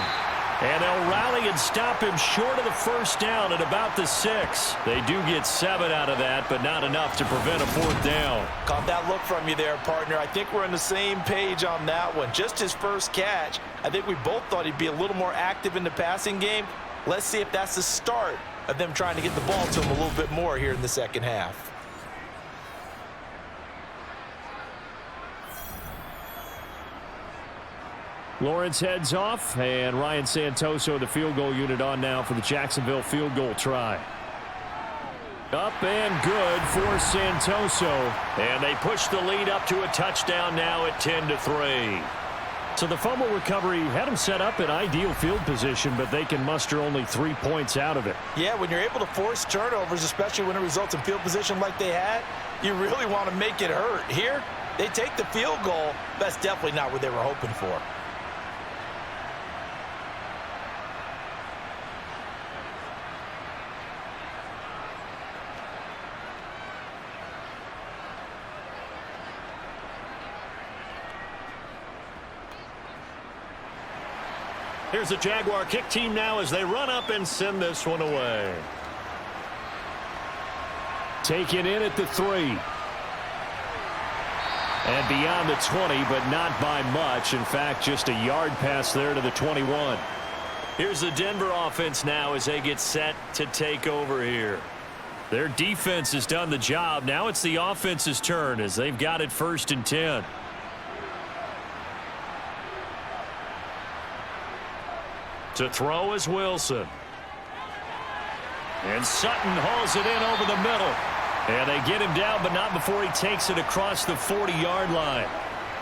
And they'll rally and stop him short of the 1st down at about the 6. They do get 7 out of that, but not enough to prevent a 4th down. Caught that look from you there, partner. I think we're on the same page on that one. Just his first catch. I think we both thought he'd be a little more active in the passing game. Let's see if that's the start of them trying to get the ball to him a little bit more here in the second half. Lawrence heads off, and Ryan Santoso, the field goal unit, on now for the Jacksonville field goal try. Up and good for Santoso. And they push the lead up to a touchdown now at 10-3. So the fumble recovery had them set up in ideal field position, but they can muster only 3 points out of it. Yeah, when you're able to force turnovers, especially when it results in field position like they had, you really want to make it hurt. Here, they take the field goal. That's definitely not what they were hoping for. Here's the Jaguar kick team now as they run up and send this one away. Taken in at the 3. And beyond the 20, but not by much. In fact, just a yard pass there to the 21. Here's the Denver offense now as they get set to take over here. Their defense has done the job. Now it's the offense's turn as they've got it 1st and 10. To throw is Wilson. And Sutton hauls it in over the middle. And they get him down, but not before he takes it across the 40-yard line.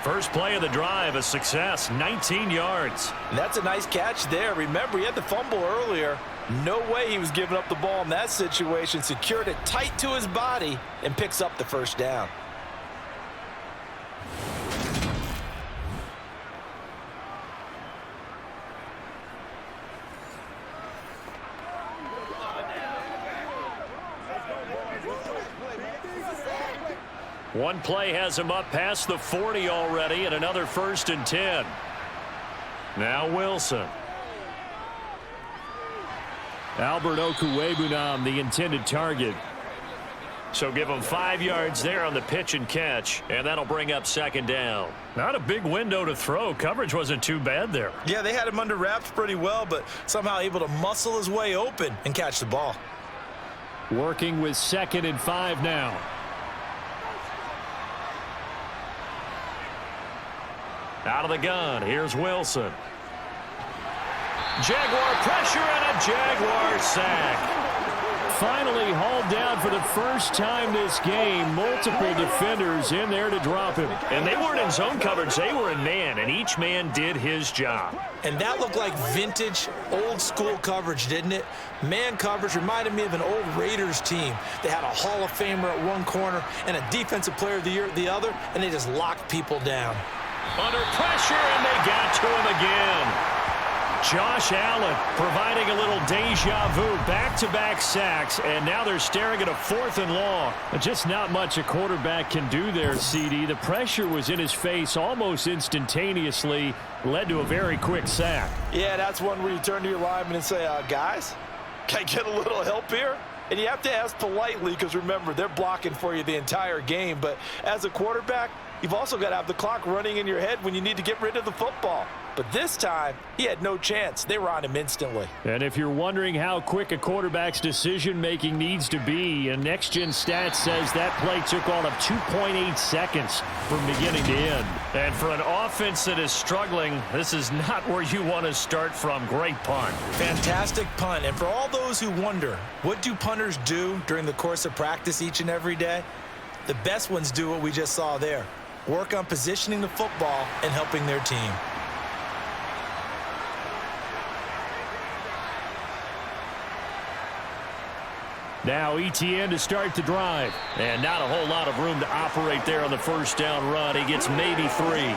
First play of the drive, a success, 19 yards. And that's a nice catch there. Remember, he had the fumble earlier. No way he was giving up the ball in that situation. Secured it tight to his body and picks up the 1st down. One play has him up past the 40 already, and another 1st and 10. Now Wilson. Albert Okwuegbunam, the intended target. So give him 5 yards there on the pitch and catch, and that'll bring up 2nd down. Not a big window to throw. Coverage wasn't too bad there. Yeah, they had him under wraps pretty well, but somehow able to muscle his way open and catch the ball. Working with 2nd and 5 now. Out of the gun, here's Wilson. Jaguar pressure and a Jaguar sack. Finally hauled down for the first time this game. Multiple defenders in there to drop him. And they weren't in zone coverage, they were in man, and each man did his job. And that looked like vintage, old-school coverage, didn't it? Man coverage reminded me of an old Raiders team. They had a Hall of Famer at one corner and a Defensive Player of the Year at the other, and they just locked people down. Under pressure, and they got to him again. Josh Allen providing a little deja vu, back-to-back sacks, and now they're staring at a 4th and long. Just not much a quarterback can do there, CD. The pressure was in his face almost instantaneously, led to a very quick sack. Yeah, that's one where you turn to your lineman and say, guys, can I get a little help here? And you have to ask politely because, remember, they're blocking for you the entire game. But as a quarterback, you've also got to have the clock running in your head when you need to get rid of the football. But this time, he had no chance. They were on him instantly. And if you're wondering how quick a quarterback's decision-making needs to be, a next-gen stat says that play took all of 2.8 seconds from beginning to end. And for an offense that is struggling, this is not where you want to start from. Great punt. Fantastic punt. And for all those who wonder, what do punters do during the course of practice each and every day? The best ones do what we just saw there. Work on positioning the football and helping their team. Now ETN to start the drive. And not a whole lot of room to operate there on the 1st down run. He gets maybe 3.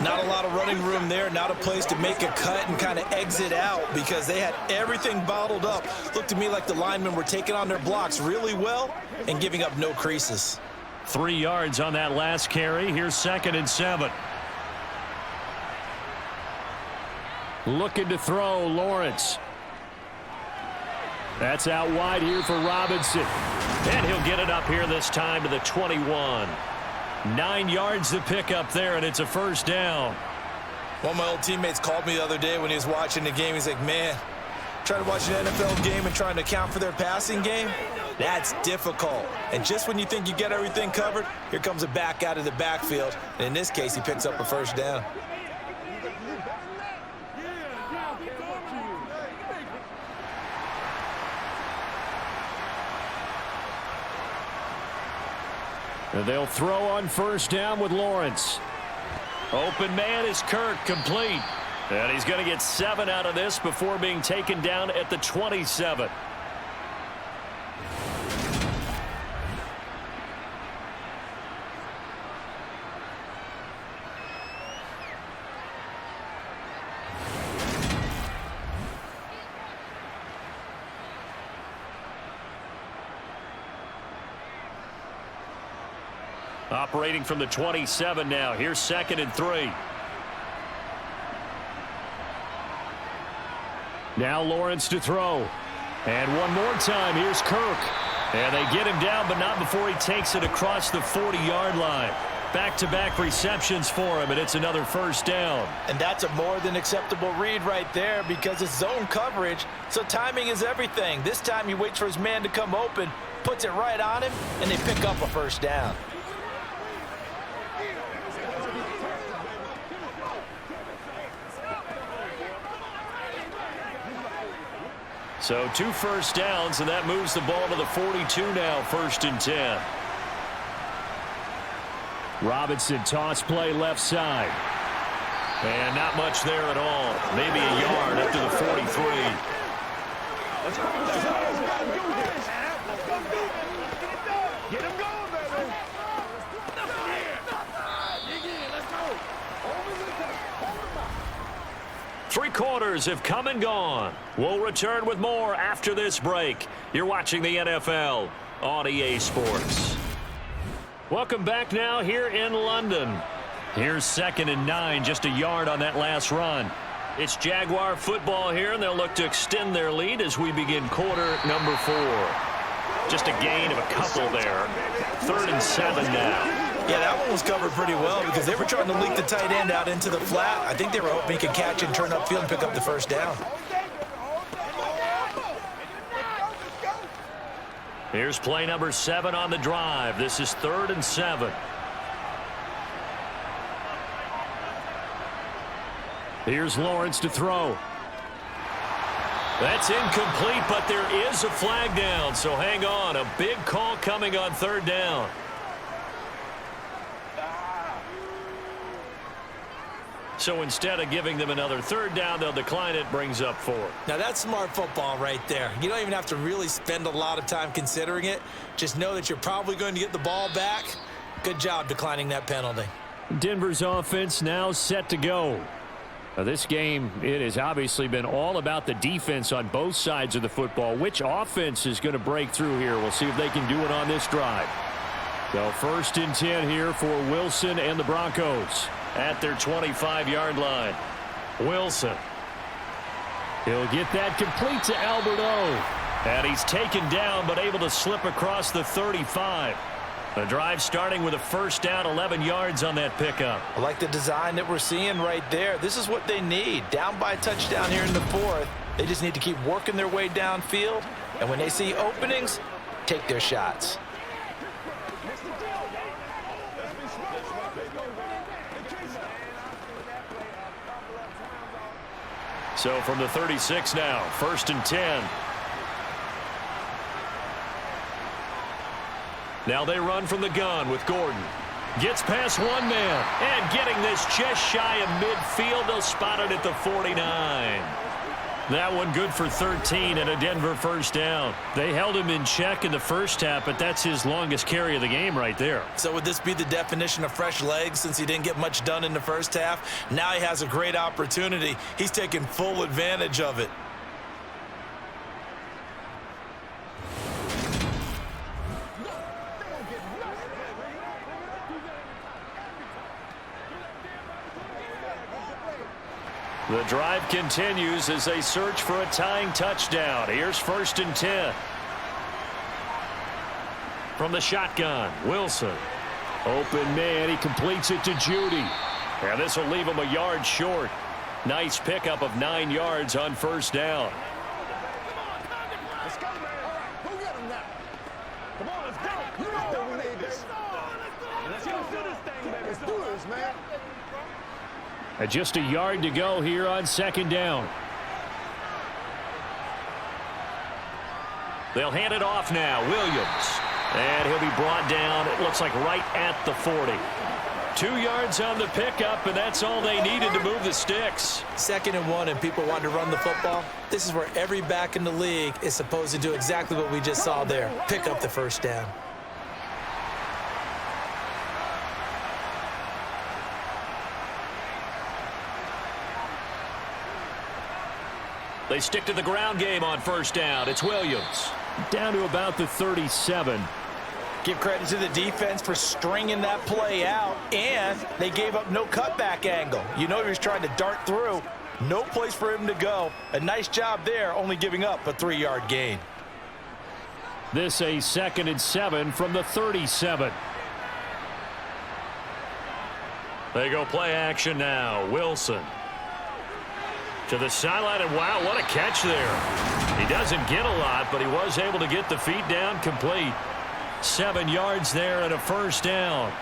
Not a lot of running room there, not a place to make a cut and kind of exit out because they had everything bottled up. Looked to me like the linemen were taking on their blocks really well and giving up no creases. 3 yards on that last carry. Here's 2nd and 7. Looking to throw, Lawrence. That's out wide here for Robinson. And he'll get it up here this time to the 21. 9 yards to pick up there, and it's a first down. One of my old teammates called me the other day when he was watching the game. He's like, man, trying to watch an NFL game and trying to account for their passing game, that's difficult. And just when you think you get everything covered, here comes a back out of the backfield. And in this case, he picks up a first down. And they'll throw on first down with Lawrence. Open man is Kirk, complete. And he's going to get 7 out of this before being taken down at the 27. Operating from the 27 now. Here's 2nd and 3. Now Lawrence to throw. And one more time, here's Kirk. And they get him down, but not before he takes it across the 40-yard line. Back-to-back receptions for him, and it's another first down. And that's a more than acceptable read right there because it's zone coverage, so timing is everything. This time he waits for his man to come open, puts it right on him, and they pick up a first down. So 2 first downs, and that moves the ball to the 42 now, 1st and 10. Robinson toss play left side. And not much there at all. Maybe a yard up to the 43. Let's go. Get him going, baby. Let's go. 3 quarters have come and gone. We'll return with more after this break. You're watching the NFL on EA Sports. Welcome back now here in London. Here's 2nd and 9, just a yard on that last run. It's Jaguar football here, and they'll look to extend their lead as we begin quarter number 4. Just a gain of a couple there. 3rd and 7 now. Yeah, that one was covered pretty well because they were trying to leak the tight end out into the flat. I think they were hoping he could catch and turn upfield and pick up the first down. Here's play number 7 on the drive. This is 3rd and 7. Here's Lawrence to throw. That's incomplete, but there is a flag down, so hang on. A big call coming on 3rd down. So instead of giving them another 3rd down, they'll decline it, brings up 4. Now that's smart football right there. You don't even have to really spend a lot of time considering it. Just know that you're probably going to get the ball back. Good job declining that penalty. Denver's offense now set to go. Now this game, it has obviously been all about the defense on both sides of the football. Which offense is going to break through here? We'll see if they can do it on this drive. So 1st and 10 here for Wilson and the Broncos at their 25-yard line. Wilson. He'll get that complete to Alberto. And he's taken down but able to slip across the 35. The drive starting with a first down, 11 yards on that pickup. I like the design that we're seeing right there. This is what they need. Down by a touchdown here in the 4th. They just need to keep working their way downfield. And when they see openings, take their shots. So from the 36 now, 1st and 10. Now they run from the gun with Gordon. Gets past one man. And getting this just shy of midfield. They'll spot it at the 49. That one good for 13 and a Denver first down. They held him in check in the first half, but that's his longest carry of the game right there. So would this be the definition of fresh legs since he didn't get much done in the first half? Now he has a great opportunity. He's taking full advantage of it. The drive continues as they search for a tying touchdown. Here's 1st and 10. From the shotgun, Wilson. Open man, he completes it to Judy. And this will leave him a yard short. Nice pickup of 9 yards on first down. Let's go, man. Go get him now. Come on, let's go. Let's dominate this. Let's do this thing, baby. Let's do this, man. Just a yard to go here on 2nd down. They'll hand it off now. Williams. And he'll be brought down, it looks like right at the 40. 2 yards on the pickup, and that's all they needed to move the sticks. 2nd and 1, and people want to run the football. This is where every back in the league is supposed to do exactly what we just saw there. Pick up the first down. They stick to the ground game on first down. It's Williams. Down to about the 37. Give credit to the defense for stringing that play out, and they gave up no cutback angle. You know he was trying to dart through. No place for him to go. A nice job there, only giving up a 3-yard gain. This a 2nd and 7 from the 37. They go play action now. Wilson. To the sideline, and wow, what a catch there. He doesn't get a lot, but he was able to get the feet down complete. 7 yards there and a first down.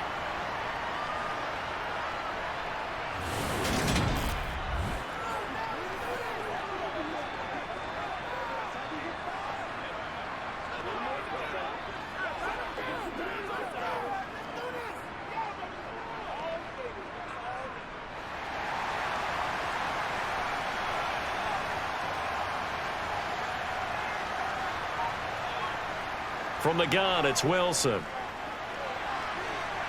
From the gun, it's Wilson.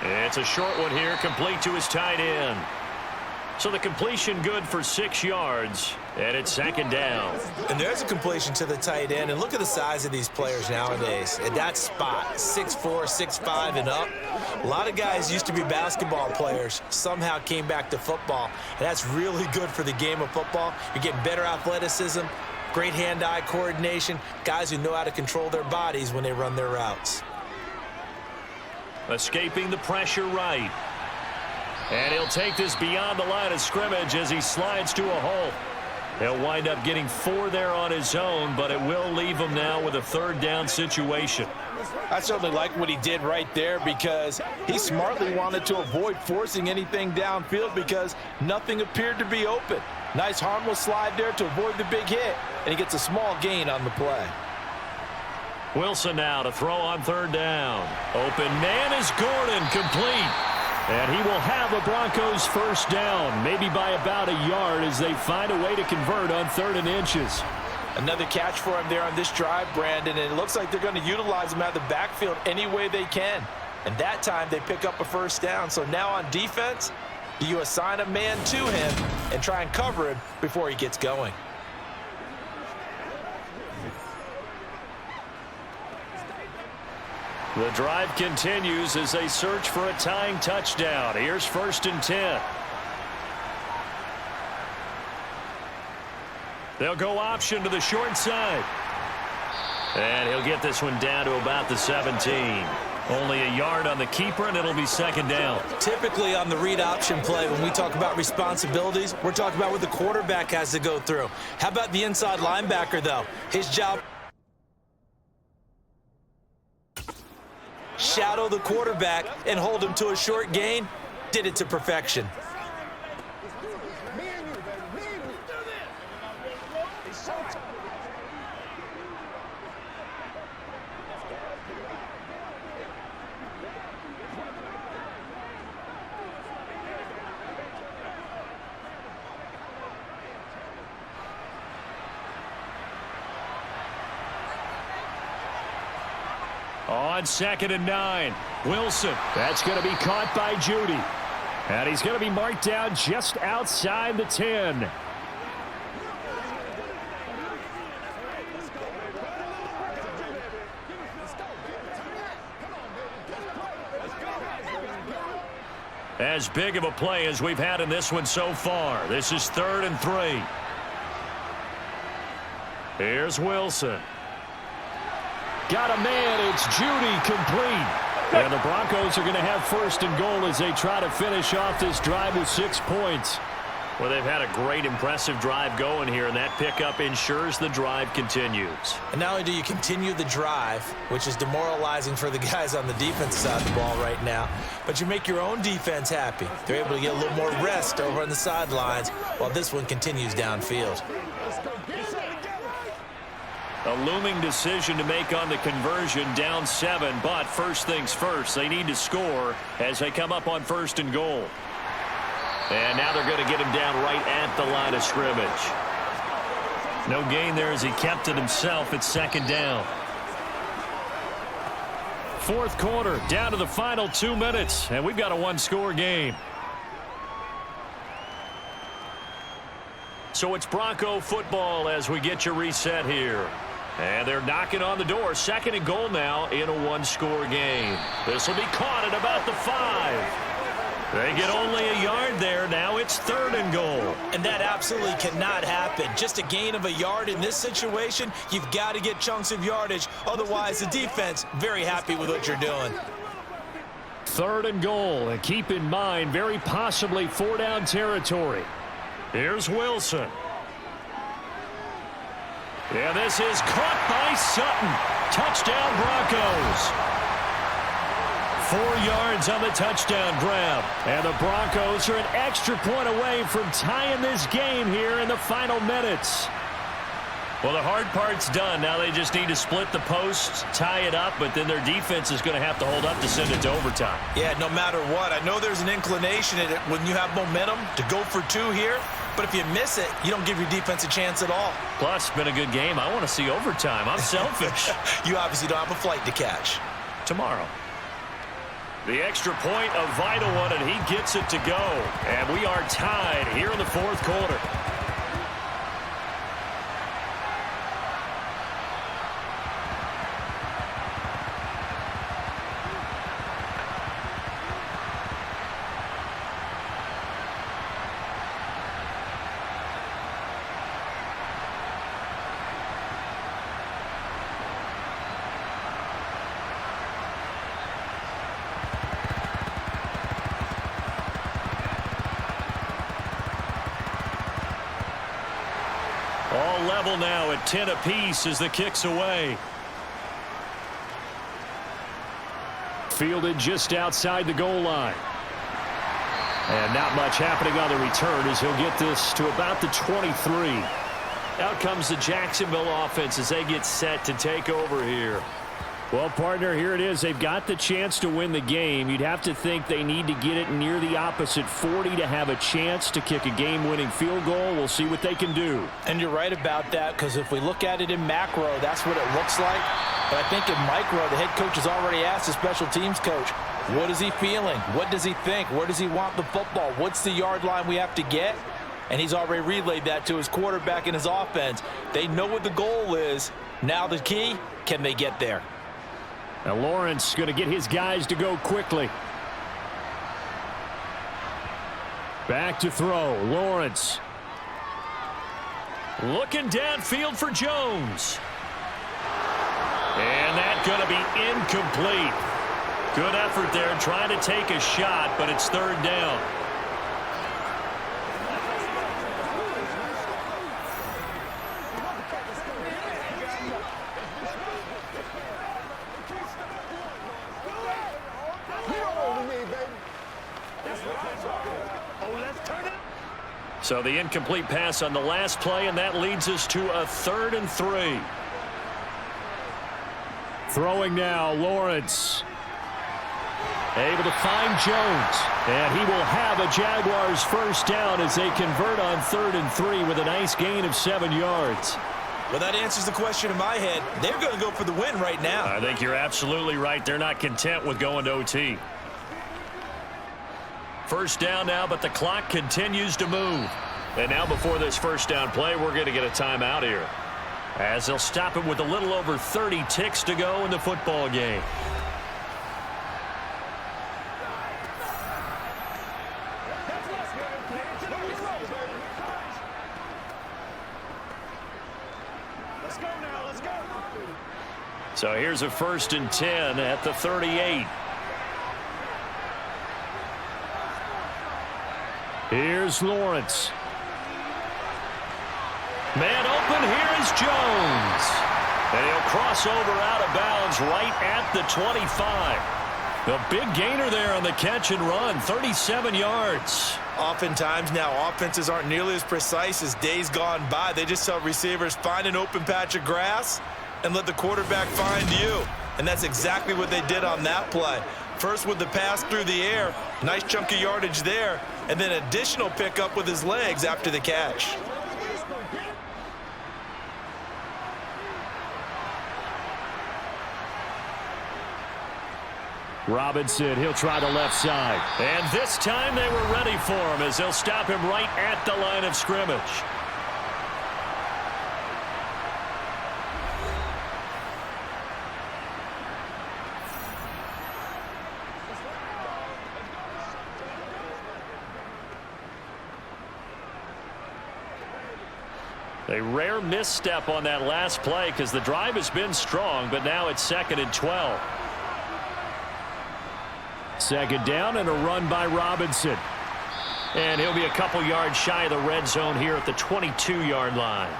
It's a short one here, complete to his tight end. So the completion good for 6 yards, and it's 2nd down. And there's a completion to the tight end, and look at the size of these players nowadays. At that spot, 6'4", 6'5", and up. A lot of guys used to be basketball players, somehow came back to football, and that's really good for the game of football. You're getting better athleticism, great hand-eye coordination, guys who know how to control their bodies when they run their routes. Escaping the pressure right. And he'll take this beyond the line of scrimmage as he slides to a hole. He'll wind up getting 4 there on his own, but it will leave him now with a 3rd down situation. I certainly like what he did right there because he smartly wanted to avoid forcing anything downfield because nothing appeared to be open. Nice harmless slide there to avoid the big hit, and he gets a small gain on the play. Wilson now to throw on 3rd down. Open man is Gordon, complete. And he will have a Broncos first down, maybe by about a yard as they find a way to convert on 3rd and inches. Another catch for him there on this drive, Brandon, and it looks like they're going to utilize him out of the backfield any way they can. And that time they pick up a first down. So now on defense, you assign a man to him and try and cover him before he gets going. The drive continues as they search for a tying touchdown. Here's 1st and 10. They'll go option to the short side. And he'll get this one down to about the 17. Only a yard on the keeper, and it'll be 2nd down. Typically on the read option play, when we talk about responsibilities, we're talking about what the quarterback has to go through. How about the inside linebacker, though? His job, shadow the quarterback and hold him to a short gain. Did it to perfection. on 2nd and 9. Wilson. That's going to be caught by Judy. And he's going to be marked down just outside the 10. As big of a play as we've had in this one so far. This is 3rd and 3. Here's Wilson. Got a man. It's Judy, complete. And the Broncos are going to have 1st and goal as they try to finish off this drive with 6 points. Well, they've had a great, impressive drive going here, and that pickup ensures the drive continues. And not only do you continue the drive, which is demoralizing for the guys on the defensive side of the ball right now, but you make your own defense happy. They're able to get a little more rest over on the sidelines while this one continues downfield. A looming decision to make on the conversion, down 7, but first things first, they need to score as they come up on 1st and goal. And now they're going to get him down right at the line of scrimmage. No gain there as he kept it himself at 2nd down. 4th quarter, down to the final 2 minutes, and we've got a 1-score game. So it's Bronco football as we get you reset here. And they're knocking on the door. 2nd and goal now in a 1-score game. This will be caught at about the 5. They get only a yard there. Now it's 3rd and goal. And that absolutely cannot happen. Just a gain of a yard in this situation, you've got to get chunks of yardage. Otherwise, the defense very happy with what you're doing. 3rd and goal. And keep in mind, very possibly 4-down territory. Here's Wilson. Yeah, this is caught by Sutton. Touchdown, Broncos. 4 yards on the touchdown grab. And the Broncos are an extra point away from tying this game here in the final minutes. Well, the hard part's done. Now they just need to split the posts, tie it up, but then their defense is going to have to hold up to send it to overtime. Yeah, no matter what. I know there's an inclination in it when you have momentum to go for 2 here, but if you miss it, you don't give your defense a chance at all. Plus, it's been a good game. I want to see overtime. I'm selfish. You obviously don't have a flight to catch. Tomorrow. The extra point, a vital one, and he gets it to go. And we are tied here in the 4th quarter. All level now at 10 apiece as the kick's away. Fielded just outside the goal line. And not much happening on the return as he'll get this to about the 23. Out comes the Jacksonville offense as they get set to take over here. Well, partner, here it is. They've got the chance to win the game. You'd have to think they need to get it near the opposite 40 to have a chance to kick a game-winning field goal. We'll see what they can do. And you're right about that, because if we look at it in macro, that's what it looks like. But I think in micro, the head coach has already asked the special teams coach, what is he feeling? What does he think? Where does he want the football? What's the yard line we have to get? And he's already relayed that to his quarterback and his offense. They know what the goal is. Now the key, can they get there? Now Lawrence going to get his guys to go quickly. Back to throw. Lawrence. Looking downfield for Jones. And that's going to be incomplete. Good effort there trying to take a shot, but it's 3rd down. So the incomplete pass on the last play, and that leads us to a 3rd and 3. Throwing now, Lawrence. Able to find Jones. And he will have a Jaguars first down as they convert on 3rd and 3 with a nice gain of 7 yards. Well, that answers the question in my head. They're going to go for the win right now. I think you're absolutely right. They're not content with going to OT. First down now, but the clock continues to move. And now before this first down play, we're going to get a timeout here, as they'll stop it with a little over 30 ticks to go in the football game. So here's a 1st and 10 at the 38. Here's Lawrence. Man open, here is Jones. And he'll cross over out of bounds right at the 25. The big gainer there on the catch and run, 37 yards. Oftentimes now, offenses aren't nearly as precise as days gone by. They just tell receivers, find an open patch of grass and let the quarterback find you. And that's exactly what they did on that play. First with the pass through the air, nice chunk of yardage there, and then additional pickup with his legs after the catch. Robinson, he'll try the left side. And this time they were ready for him, as they'll stop him right at the line of scrimmage. A rare misstep on that last play, because the drive has been strong, but now it's 2nd and 12. Second down and a run by Robinson. And he'll be a couple yards shy of the red zone here at the 22-yard line.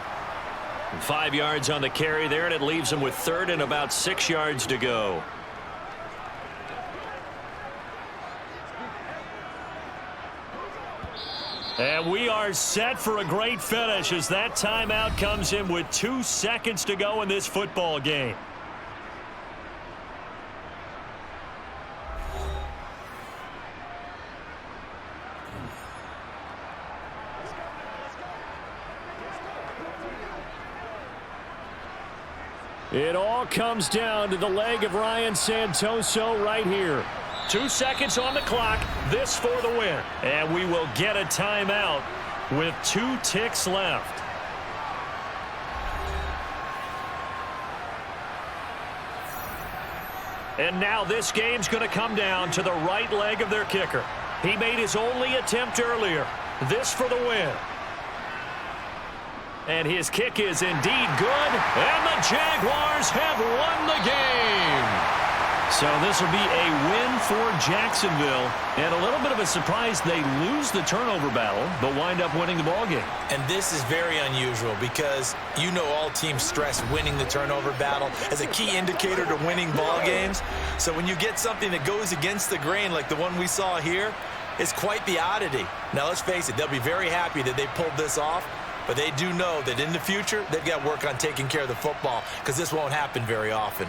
5 yards on the carry there, and it leaves him with 3rd and about 6 yards to go. And we are set for a great finish, as that timeout comes in with 2 seconds to go in this football game. It all comes down to the leg of Ryan Santoso right here. 2 seconds on the clock, this for the win. And we will get a timeout with 2 ticks left. And now this game's going to come down to the right leg of their kicker. He made his only attempt earlier. This for the win. And his kick is indeed good, and the Jaguars have won the game. So this will be a win for Jacksonville, and a little bit of a surprise, they lose the turnover battle, but wind up winning the ballgame. And this is very unusual, because you know all teams stress winning the turnover battle as a key indicator to winning ball games. So when you get something that goes against the grain like the one we saw here, it's quite the oddity. Now let's face it, they'll be very happy that they pulled this off, but they do know that in the future, they've got to work on taking care of the football, because this won't happen very often.